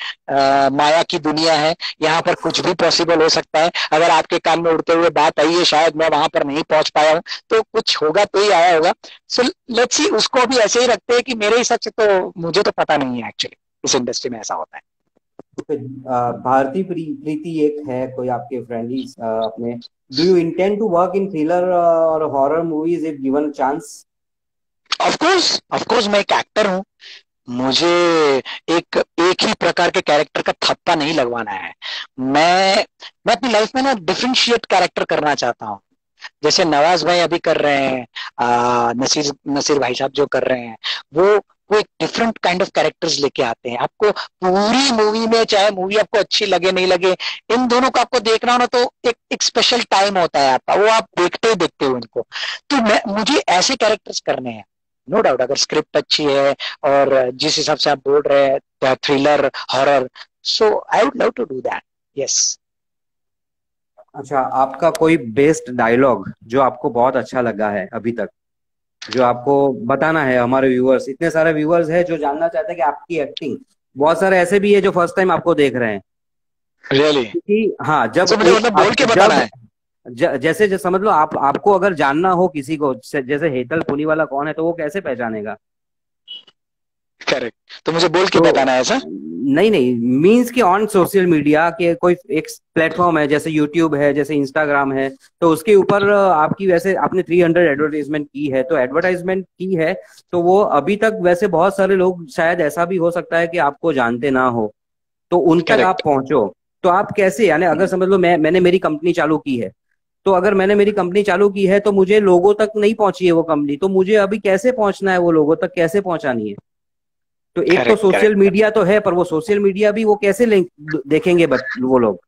B: माया की दुनिया है। यहाँ पर कुछ भी पॉसिबल हो सकता है। अगर आपके कान में उड़ते हुए बात आई है, शायद मैं वहां पर नहीं पहुंच पाया हूँ, तो कुछ होगा तो ही आया होगा। सो लेट्स सी, उसको भी ऐसे ही रखते हैं कि मेरे हिसाब से तो मुझे तो पता नहीं है एक्चुअली इस इंडस्ट्री में ऐसा होता है।
A: भारती प्रीति एक है कोई आपके फ्रेंड ही अपने। Do you intend to work in thriller और horror movies if given chance?
B: Of course मैं एक एक्टर हूँ। मुझे एक एक ही प्रकार के कैरेक्टर का थप्पा नहीं लगवाना है। मैं अपनी लाइफ में ना डिफरेंशिएट कैरेक्टर करना चाहता हूँ। जैसे नवाज भाई अभी कर रहे हैं, नसीर नसीर भाई साहब जो कर रहे हैं, वो वो एक डिफरेंट काइंड ऑफ कैरेक्टर्स लेके आते हैं। आपको पूरी मूवी में, चाहे मूवी आपको अच्छी लगे नहीं लगे, इन दोनों को आपको देखना हो ना, तो एक स्पेशल टाइम होता है आपका, वो आप देखते हो इनको। तो मुझे ऐसे कैरेक्टर्स करने हैं। नो डाउट, अगर स्क्रिप्ट अच्छी है और जिस हिसाब से आप बोल रहे हैं, thriller horror, so I would love to do that. Yes.
A: अच्छा, आपका कोई बेस्ट डायलॉग जो आपको बहुत अच्छा लगा है अभी तक, जो आपको बताना है? हमारे व्यूअर्स, इतने सारे व्यूअर्स हैं जो जानना चाहते हैं कि आपकी एक्टिंग, बहुत सारे ऐसे भी है जो फर्स्ट टाइम आपको देख रहे हैं।
B: रियली?
A: क्योंकि हाँ, जब
B: सो मुझे
A: एक
B: मतलब बोल के बताना है?
A: जैसे समझ लो, आपको अगर जानना हो किसी को, जैसे हेतल पुनीवाला कौन है, तो वो कैसे पहचानेगा?
B: करेक्ट, तो मुझे बोल के
A: तो
B: बताना है सर?
A: नहीं नहीं, मीन्स कि ऑन सोशल मीडिया के कोई एक प्लेटफॉर्म है, जैसे यूट्यूब है, जैसे इंस्टाग्राम है, तो उसके ऊपर आपकी, वैसे आपने 300 एडवर्टाइजमेंट की है, तो एडवर्टाइजमेंट की है, तो वो अभी तक वैसे बहुत सारे लोग, शायद ऐसा भी हो सकता है कि आपको जानते ना हो, तो उन तक आप
B: करेक्ट।
A: पहुंचो। तो आप कैसे, यानी अगर समझ लो मैंने मेरी कंपनी चालू की है, तो अगर मैंने मेरी कंपनी चालू की है तो मुझे लोगों तक नहीं पहुंची है वो कंपनी, तो मुझे अभी कैसे पहुंचना है, वो लोगों तक कैसे पहुंचानी है? तो एक तो
B: करेक्ट
A: सोशल
B: करेक्ट
A: मीडिया तो है, पर वो सोशल मीडिया भी वो कैसे देखेंगे वो लोग?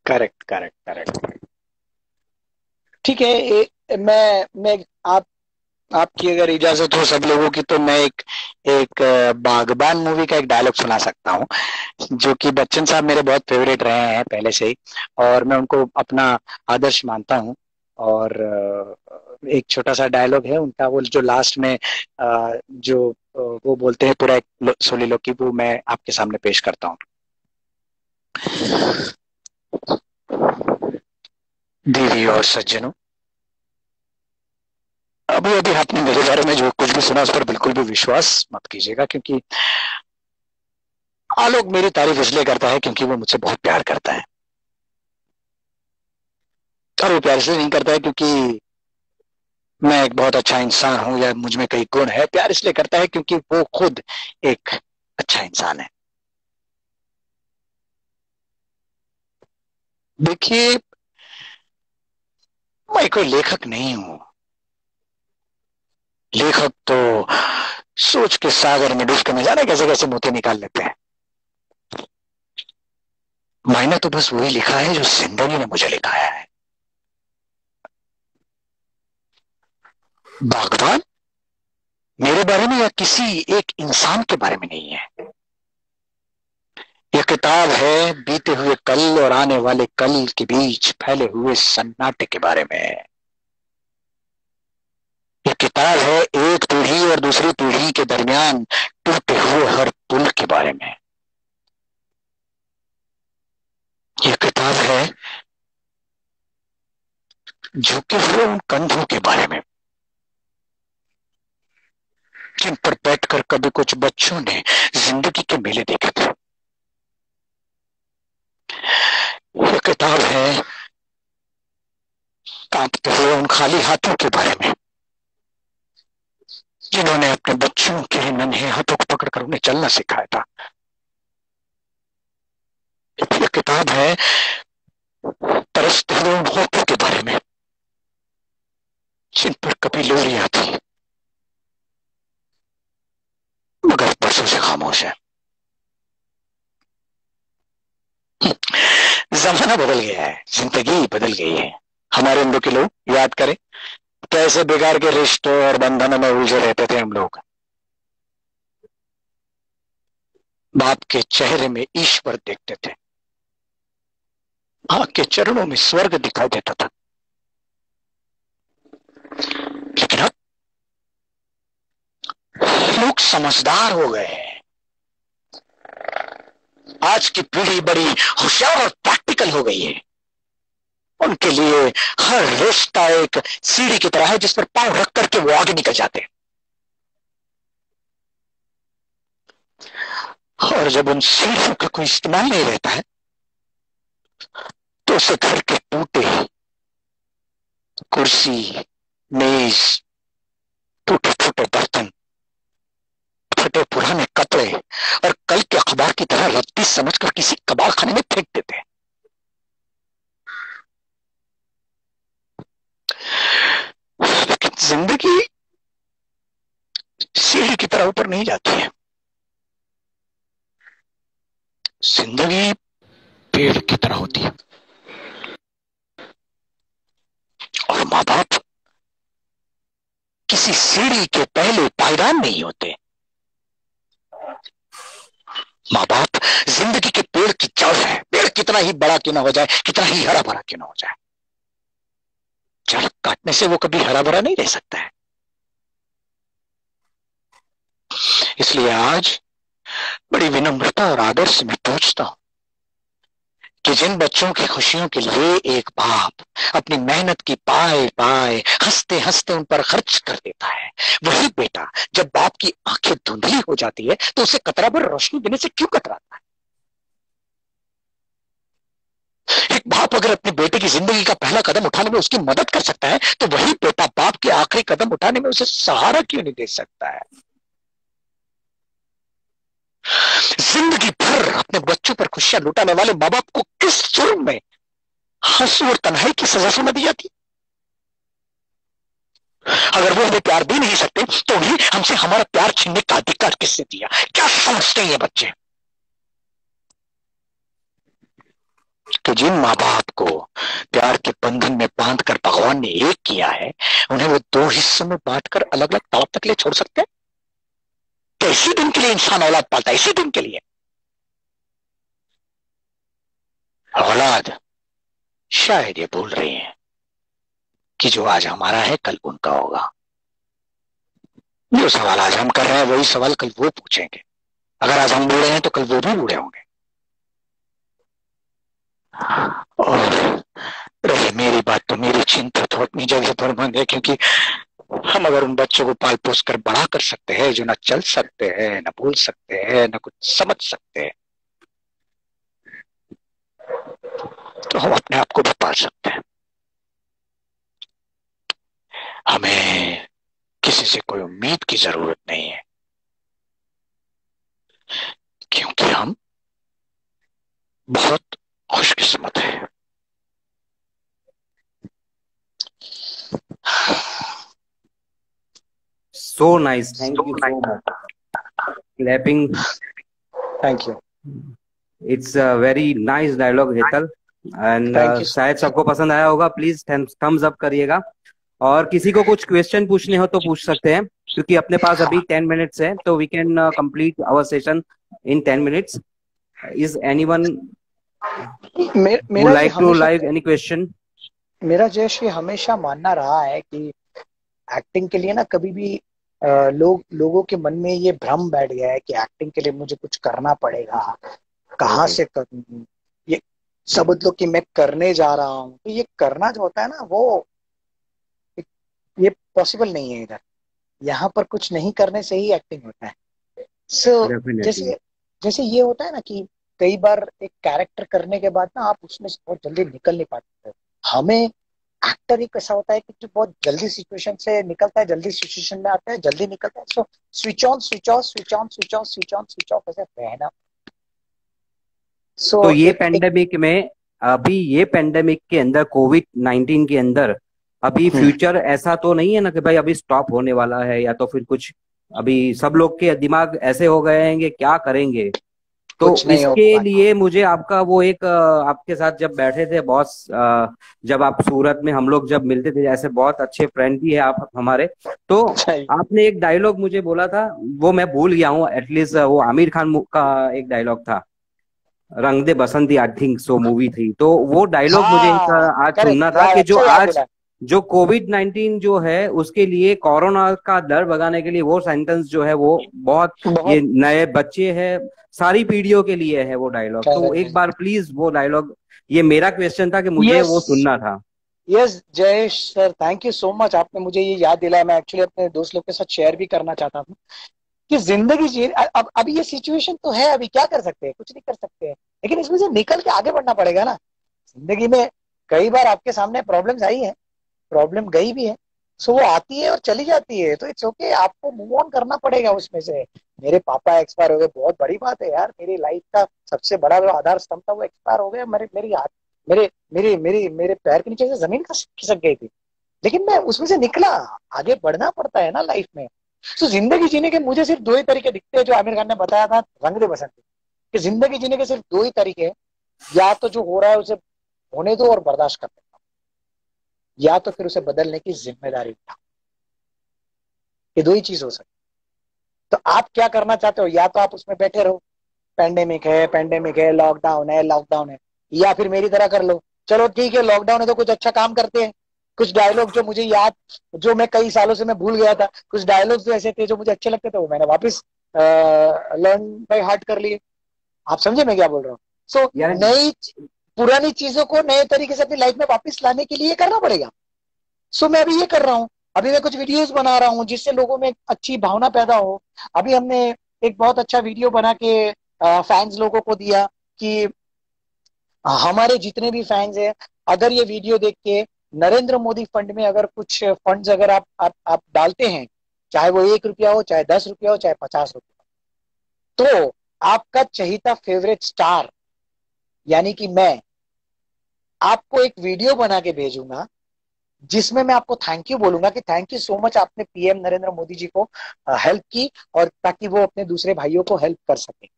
B: Correct correct correct. ठीक है, मैं आप आपकी अगर इजाजत हो सब लोगों की, तो मैं एक एक बागबान मूवी का एक डायलॉग सुना सकता हूँ, जो कि बच्चन साहब मेरे बहुत फेवरेट रहे हैं पहले से ही, और मैं उनको अपना आदर्श मानता हूँ। और एक छोटा सा डायलॉग है उनका, वो जो लास्ट में जो वो बोलते हैं पूरा एक सोलिलोकी, वो मैं आपके सामने पेश करता हूँ। देवी और सज्जनों, अभी अभी आपने मेरे बारे में जो कुछ भी सुना उस पर बिल्कुल भी विश्वास मत कीजिएगा, क्योंकि आलोक मेरी तारीफ इसलिए करता है क्योंकि वो मुझसे बहुत प्यार करता है। और वो प्यार इसलिए नहीं करता है क्योंकि मैं एक बहुत अच्छा इंसान हूं या मुझ में कई गुण है। प्यार इसलिए करता है क्योंकि वो खुद एक अच्छा इंसान है। देखिए, मैं कोई लेखक नहीं हूं। लेखक तो सोच के सागर में डूब के न जाने कैसे कैसे मोती निकाल लेते हैं। मैंने तो बस वही लिखा है जो जिंदगी ने मुझे लिखाया है। बागबान मेरे बारे में या किसी एक इंसान के बारे में नहीं है। यह किताब है बीते हुए कल और आने वाले कल के बीच फैले हुए सन्नाटे के बारे में। यह किताब है एक पीढ़ी और दूसरी पीढ़ी के दरमियान टूटे हुए हर पुल के बारे में। यह किताब है झुके हुए उन कंधों के बारे में जिन पर बैठकर कभी कुछ बच्चों ने जिंदगी के मेले देखे थे। यह किताब है कांपते हुए उन खाली हाथों के बारे में जिन्होंने अपने बच्चों के नन्हे हाथों को पकड़कर उन्हें चलना सिखाया था। यह किताब है तरसते हुए उन होठों के बारे में जिन पर कभी लोरियां थी मगर बरसों से खामोश है। जमाना बदल गया है, जिंदगी बदल गई है। हमारे अंदर के लोग याद करें कैसे बेकार के रिश्तों और बंधनों में उलझे रहते थे हम लोग। बाप के चेहरे में ईश्वर देखते थे, मां के चरणों में स्वर्ग दिखाई देता था। लेकिन अब लोग समझदार हो गए हैं। आज की पीढ़ी बड़ी होशियार और प्रैक्टिकल हो गई है। उनके लिए हर रिश्ता एक सीढ़ी की तरह है जिस पर पांव रख करके वो आगे निकल जाते हैं। और जब उन सीढ़ियों का कोई इस्तेमाल नहीं रहता है तो उसे घर के टूटे कुर्सी, मेज, टूटे फूटे बर्तन, फटे पुराने कपड़े और कल के अखबार की तरह रद्दी समझकर किसी कबाड़ खाने में फेंक देते हैं। लेकिन जिंदगी सीढ़ी की तरह ऊपर नहीं जाती है। जिंदगी पेड़ की तरह होती है और माँ बाप किसी सीढ़ी के पहले पायदान नहीं होते। माँ बाप जिंदगी के पेड़ की जड़ है। पेड़ कितना ही बड़ा क्यों ना हो जाए, कितना ही हरा भरा क्यों ना हो जाए, जड़ काटने से वो कभी हरा भरा नहीं रह सकता है। इसलिए आज बड़ी विनम्रता और आदर से मैं पूछता हूं कि जिन बच्चों की खुशियों के लिए एक बाप अपनी मेहनत की पाए पाए हंसते हंसते उन पर खर्च कर देता है, वही बेटा जब बाप की आंखें धुंधली हो जाती है तो उसे कतरा भर रोशनी देने से क्यों कतराता है। एक बाप अगर अपने बेटे की जिंदगी का पहला कदम उठाने में उसकी मदद कर सकता है तो वही बेटा बाप के आखिरी कदम उठाने में उसे सहारा क्यों नहीं दे सकता है। जिंदगी भर अपने बच्चों पर खुशियां लुटाने वाले माँ बाप को किस जुर्म में हंसू और तन्हाई की सजा सुना दी जाती। अगर वो हमें प्यार दे नहीं सकते तो उन्हें हमसे हमारा प्यार छीनने का अधिकार किसने दिया। क्या समझते हैं ये बच्चे कि जिन माँ बाप को प्यार के बंधन में बांधकर भगवान ने एक किया है उन्हें वो दो हिस्सों में बांटकर अलग अलग तड़प तक ले छोड़ सकते हैं। तो इसी दिन के लिए इंसान औलाद पालता है, इसी दिन के लिए। औलाद शायद ये भूल रही है कि जो आज हमारा है कल उनका होगा। जो सवाल आज हम कर रहे हैं वही सवाल कल वो पूछेंगे। अगर आज हम बूढ़े हैं तो कल वो भी बूढ़े होंगे। और रही मेरी बात तो मेरी चिंता तो अपनी जगह पर बंद है, क्योंकि हम अगर उन बच्चों को पाल पोस कर बड़ा कर सकते हैं जो ना चल सकते हैं, ना बोल सकते हैं, ना कुछ समझ सकते हैं, तो हम अपने आप को भी पाल सकते हैं। हमें किसी से कोई उम्मीद की जरूरत नहीं है, क्योंकि हम बहुत खुशकिस्मत हैं।
A: So nice. Thank you so much. Clapping.
B: Thank you.
A: It's a very nice dialogue, Hetal. And
B: thank you सो
A: शायद
B: मच।
A: सबको पसंद आया होगा। प्लीज थम्स अप करिएगा। और किसी को कुछ क्वेश्चन पूछने हो तो पूछ सकते हैं, क्योंकि अपने पास अभी 10 मिनट्स है, तो we can complete our session in 10 minutes. Is anyone who
B: मेरा जी
A: like to
B: हमेशा,
A: like any question?
B: मेरा जयश ये हमेशा मानना रहा है कि एक्टिंग के लिए ना कभी भी लोगों के मन में ये भ्रम बैठ गया है कि एक्टिंग के लिए मुझे कुछ करना पड़ेगा, कहाँ
A: Okay.
B: से करूँ, ये समझ लो कि मैं करने जा रहा हूँ। तो ये करना जो होता है ना वो ये पॉसिबल नहीं है इधर। यहाँ पर कुछ नहीं करने से ही एक्टिंग होता है। सो
A: Definitely.
B: जैसे जैसे ये होता है ना कि कई बार एक कैरेक्टर करने के बाद ना आप उसमें से बहुत जल्दी निकल नहीं पाते हो। हमें एक्टर एक ऐसा होता है कि जो बहुत जल्दी सिचुएशन से निकलता है, जल्दी सिचुएशन में आता है, जल्दी निकलता है। So switch on switch off switch on switch on switch on switch off ऐसे रहना। सो
A: तो ये
B: एक
A: पेंडेमिक में, अभी ये पेंडेमिक के अंदर, कोविड-19 के अंदर, अभी फ्यूचर ऐसा तो नहीं है ना कि भाई अभी स्टॉप होने वाला है, या तो फिर कुछ, अभी सब लोग के दिमाग ऐसे हो गए हैं कि क्या करेंगे। तो
B: कुछ नहीं
A: इसके
B: होगा।
A: लिए मुझे आपका वो एक आपके साथ जब बैठे थे बॉस, जब आप सूरत में हम लोग जब मिलते थे, ऐसे बहुत अच्छे फ्रेंड भी है आप हमारे। तो
B: सही।
A: आपने एक डायलॉग मुझे बोला था, वो मैं भूल गया हूँ, एटलीस्ट वो आमिर खान का एक डायलॉग था, रंग दे बसंती, आई थिंक सो मूवी थी। तो वो डायलॉग मुझे एक
B: हाँ
A: आज
B: करेक्ट
A: सुनना था
B: यार,
A: कि जो
B: अच्छा याद
A: आज
B: दिला।
A: जो कोविड-19 जो है उसके लिए, कोरोना का डर भगाने के लिए, वो सेंटेंस जो है वो बहुत,
B: बहुत
A: ये नए बच्चे हैं, सारी पीढ़ियों के लिए है वो डायलॉग। तो एक
B: करेक्ट।
A: बार प्लीज वो डायलॉग, ये मेरा क्वेश्चन था कि मुझे
B: यस
A: वो सुनना था।
B: Yes Jayesh sir, thank you so much, आपने मुझे ये याद दिलाया। मैं एक्चुअली अपने दोस्त लोग के साथ शेयर भी करना चाहता हूँ कि जिंदगी जी अब अभी ये सिचुएशन तो है, अभी क्या कर सकते हैं, कुछ नहीं कर सकते हैं, लेकिन इसमें से निकल के आगे बढ़ना पड़ेगा ना। जिंदगी में कई बार आपके सामने प्रॉब्लम्स आई है, प्रॉब्लम गई भी है। सो वो आती है और चली जाती है, तो इट्स ओके, आपको मूव ऑन करना पड़ेगा उसमें से। मेरे पापा एक्सपायर हो गए, बहुत बड़ी बात है यार। मेरी लाइफ का सबसे बड़ा जो आधार स्तंभ था वो एक्सपायर हो गया। मेरे मेरी हाथ मेरे मेरे मेरे मेरे पैर के नीचे से जमीन खिसक गई थी, लेकिन मैं उसमें से निकला। आगे बढ़ना पड़ता है ना लाइफ में। तो जिंदगी जीने के मुझे सिर्फ दो ही तरीके दिखते हैं, जो आमिर खान ने बताया था रंग दे बसंती, कि जिंदगी जीने के सिर्फ दो ही तरीके हैं। या तो जो हो रहा है उसे होने दो और बर्दाश्त कर लेना, या तो फिर उसे बदलने की जिम्मेदारी उठा। ये दो ही चीज हो सकती। तो आप क्या करना चाहते हो? या तो आप उसमें बैठे रहो, पेंडेमिक है, लॉकडाउन है, लॉकडाउन है, या फिर मेरी तरह कर लो, चलो ठीक है लॉकडाउन है तो कुछ अच्छा काम करते हैं। कुछ डायलॉग जो मुझे याद, जो मैं कई सालों से मैं भूल गया था, कुछ डायलॉग्स जो ऐसे थे जो मुझे अच्छे लगते थे, वो मैंने वापस लर्न बाय हार्ट कर लिए। आप समझे मैं क्या बोल रहा हूँ? सो
A: यार
B: नई पुरानी चीजों को नए तरीके से अपनी लाइफ में वापस लाने के लिए करना पड़ेगा। सो मैं अभी ये कर रहा हूँ, अभी मैं कुछ वीडियोस बना रहा हूँ जिससे लोगों में एक अच्छी भावना पैदा हो। अभी हमने एक बहुत अच्छा वीडियो बना के फैंस लोगों को दिया कि हमारे जितने भी फैंस हैं, अगर ये वीडियो देख के नरेंद्र मोदी फंड में अगर कुछ फंड्स अगर आप डालते हैं, चाहे वो 1 रुपया हो, चाहे 10 रुपया हो, चाहे 50 रुपया, तो आपका चहीता फेवरेट स्टार यानी कि मैं आपको एक वीडियो बना के भेजूंगा जिसमें मैं आपको थैंक यू बोलूंगा कि थैंक यू सो मच, आपने पीएम नरेंद्र मोदी जी को हेल्प की, और ताकि वो अपने दूसरे भाइयों को हेल्प कर सके।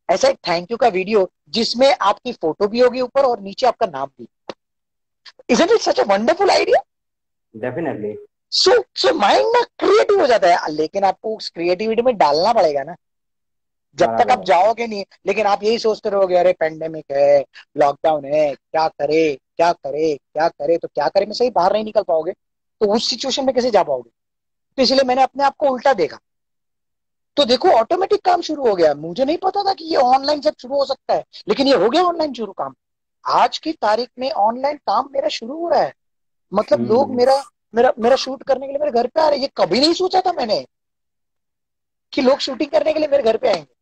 B: ऐसा एक थैंक यू का वीडियो जिसमें आपकी फोटो भी होगी ऊपर और नीचे आपका नाम भी। Isn't it such a wonderful idea?
A: Definitely.
B: So mind ना क्रिएटिव हो जाता है, लेकिन आपको उस क्रिएटिविटी में डालना पड़ेगा ना। जब तक आप
A: बराबर।
B: जाओगे नहीं, लेकिन आप यही सोचते रहोगे अरे पेंडेमिक है, लॉकडाउन है, क्या करे क्या करे क्या करे, तो क्या करे में सही बाहर नहीं निकल पाओगे, तो उस सिचुएशन में कैसे जा पाओगे? तो इसलिए मैंने अपने आप को उल्टा देखा, तो देखो ऑटोमेटिक काम शुरू हो गया। मुझे नहीं पता था कि ये ऑनलाइन सब शुरू हो सकता है, लेकिन ये हो गया ऑनलाइन शुरू काम। आज की तारीख में ऑनलाइन काम मेरा शुरू हो रहा है। मतलब लोग
A: हम्म।
B: मेरा मेरा मेरा शूट करने के लिए मेरे घर पे आ रहे हैं। ये कभी नहीं सोचा था मैंने कि लोग शूटिंग करने के लिए मेरे घर पे आएंगे।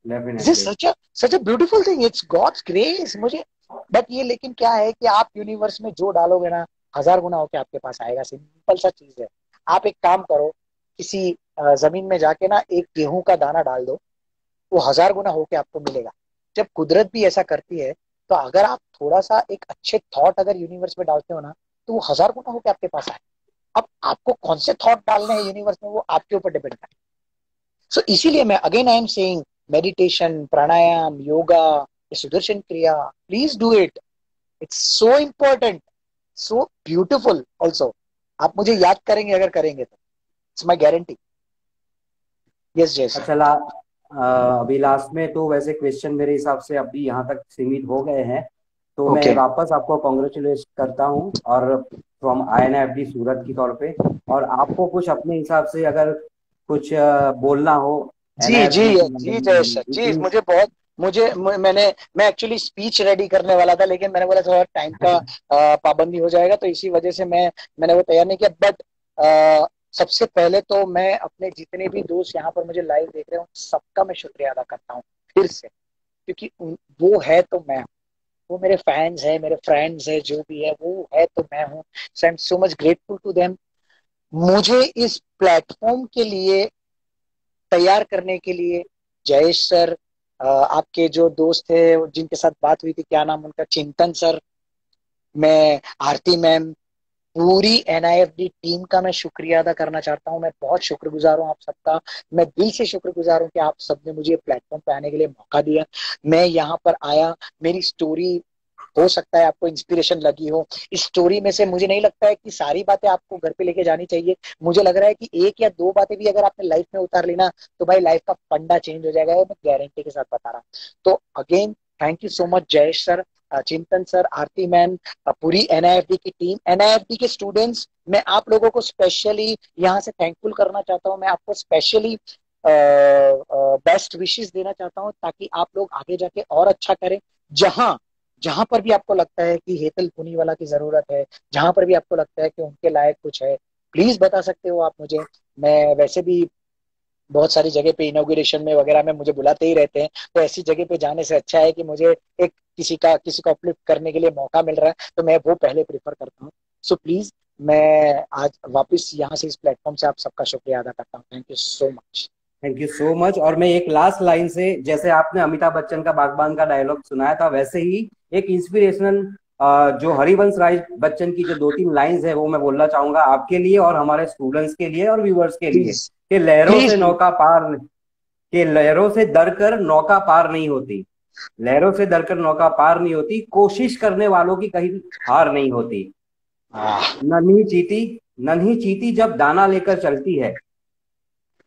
B: This is
A: definitely.
B: Such a beautiful thing, it's God's grace मुझे। बट ये लेकिन क्या है कि आप यूनिवर्स में जो डालोगे ना, 1000 गुना होके आपके पास आएगा। सिंपल सा चीज है। आप एक काम करो, किसी जमीन में जाके ना एक गेहूं का दाना डाल दो, वो 1000 गुना होके आपको मिलेगा। जब कुदरत भी ऐसा करती है, तो अगर आप थोड़ा सा एक अच्छे थॉट अगर यूनिवर्स में डालते हो ना, तो वो 1000 गुना होके आपके पास आए। अब आपको कौन से थॉट डालने हैं यूनिवर्स में वो आपके ऊपर डिपेंड है। सो इसीलिए मैं again I am saying, meditation, pranayama, yoga, Sudarshan Kriya, please do it. It's so important, so beautiful also. आप मुझे याद करेंगे अगर करेंगे तो, it's my guarantee. Yes Jai sir.
A: अच्छा अभी लास्ट में तो वैसे क्वेश्चन मेरे हिसाब से अभी यहाँ तक सीमित हो गए हैं, तो मैं
B: ओके।
A: वापस आपको कॉन्ग्रेचुलेट करता हूँ और फ्रॉम INFD सूरत की तौर पे। और आपको कुछ अपने हिसाब से अगर कुछ बोलना हो
B: जी जी
A: NIFD के
B: जी
A: बारे
B: जय सर जी,
A: में।
B: मुझे बहुत, मैं एक्चुअली स्पीच रेडी करने वाला था, लेकिन मैंने बोला थोड़ा टाइम का पाबंदी हो जाएगा, तो इसी वजह से मैंने वो तैयार नहीं किया। बट सबसे पहले तो मैं अपने जितने भी दोस्त यहाँ पर मुझे लाइव देख रहे हो सबका मैं शुक्रिया अदा करता हूँ फिर से, क्योंकि वो है तो मैं हूँ, वो मेरे फैंस है, मेरे फ्रेंड्स है, जो भी है वो है तो मैं हूँ। So I am so much grateful to them, मुझे इस प्लेटफॉर्म के लिए तैयार करने के लिए। जयेश सर, आपके जो दोस्त थे जिनके साथ बात हुई थी, क्या नाम उनका, चिंतन सर, मैं, आरती मैम, पूरी NIFD टीम का मैं शुक्रिया अदा करना चाहता हूँ। मैं बहुत शुक्रगुजार हूँ आप सबका। मैं दिल से शुक्रगुजार हूँ कि आप सबने मुझे प्लेटफॉर्म पे आने के लिए मौका दिया। मैं यहाँ पर आया, मेरी स्टोरी हो सकता है आपको इंस्पिरेशन लगी हो। इस स्टोरी में से मुझे नहीं लगता है कि सारी बातें आपको घर पे लेके जानी चाहिए। मुझे लग रहा है कि एक या दो बातें भी अगर आपने लाइफ में उतार ली ना, तो भाई लाइफ का फंडा चेंज हो जाएगा, ये मैं गारंटी के साथ बता रहा हूँ। तो again thank you so much Jayesh sir, चिंतन सर, आरती मैम, पूरी NIFD की टीम, NIFD के स्टूडेंट्स। मैं आप लोगों को स्पेशली यहाँ से थैंकफुल करना चाहता हूँ। मैं आपको स्पेशली बेस्ट विशेस देना चाहता हूँ, ताकि आप लोग आगे जाके और अच्छा करें। जहां जहां पर भी आपको लगता है कि हेतल पुनीवाला की जरूरत है, जहां पर भी आपको लगता है कि उनके लायक कुछ है, प्लीज बता सकते हो आप मुझे। मैं वैसे भी बहुत सारी जगह पे इनॉग्रेशन में वगैरह में मुझे बुलाते ही रहते हैं, तो ऐसी जगह पे जाने से अच्छा है कि मुझे एक किसी को अपलिफ्ट करने के लिए मौका मिल रहा है, तो मैं वो पहले प्रीफर करता हूँ। सो प्लीज, मैं आज वापस यहाँ से इस प्लेटफॉर्म से आप सबका शुक्रिया अदा करता हूँ। Thank you so much.
A: Thank you so much. और मैं एक लास्ट लाइन से, जैसे आपने अमिताभ बच्चन का बागबान का डायलॉग सुनाया था, वैसे ही एक इंस्पिरेशनल जो हरिवंश राय बच्चन की जो 2-3 लाइंस है वो मैं बोलना चाहूंगा आपके लिए और हमारे स्टूडेंट्स के लिए और व्यूवर्स के लिए।
B: प्लीज
A: कि लहरों से
B: प्लीज प्लीज।
A: नौका पार, कि लहरों से डरकर नौका पार नहीं होती, लहरों से डरकर नौका पार नहीं होती, कोशिश करने वालों की कहीं हार नहीं होती। नन्ही चींटी, नन्ही चींटी जब दाना लेकर चलती है,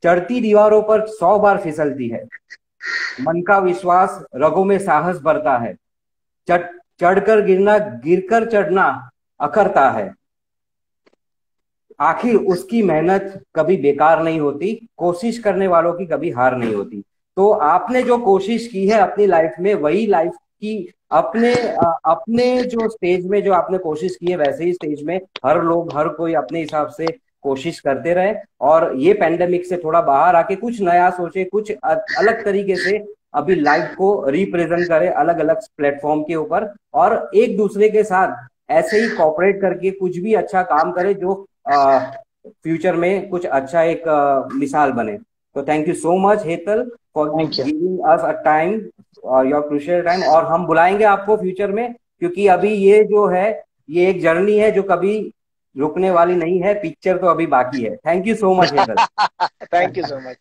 A: चढ़ती दीवारों पर 100 बार फिसलती है, मन का विश्वास रगों में साहस भरता है, चढ़ चढ़कर गिरना, गिरकर चढ़ना अखरता है, आखिर उसकी मेहनत कभी बेकार नहीं होती, कोशिश करने वालों की कभी हार नहीं होती। तो आपने जो कोशिश की है अपनी लाइफ में, वही लाइफ की अपने जो स्टेज में जो आपने कोशिश की है, वैसे ही स्टेज में हर लोग, हर कोई अपने हिसाब से कोशिश करते रहे और ये पैंडेमिक से थोड़ा बाहर आके कुछ नया सोचे, कुछ अलग तरीके से अभी लाइफ को रिप्रेजेंट करे अलग अलग प्लेटफॉर्म के ऊपर, और एक दूसरे के साथ ऐसे ही कॉपरेट करके कुछ भी अच्छा काम करे जो फ्यूचर में कुछ अच्छा एक मिसाल बने। तो thank you so much Hetal for
B: thank you.
A: Giving us a time, your crucial time. और हम बुलाएंगे आपको फ्यूचर में, क्योंकि अभी ये जो है ये एक जर्नी है जो कभी रुकने वाली नहीं है, पिक्चर तो अभी बाकी है। Thank you so much Hetal.
B: Thank you so much.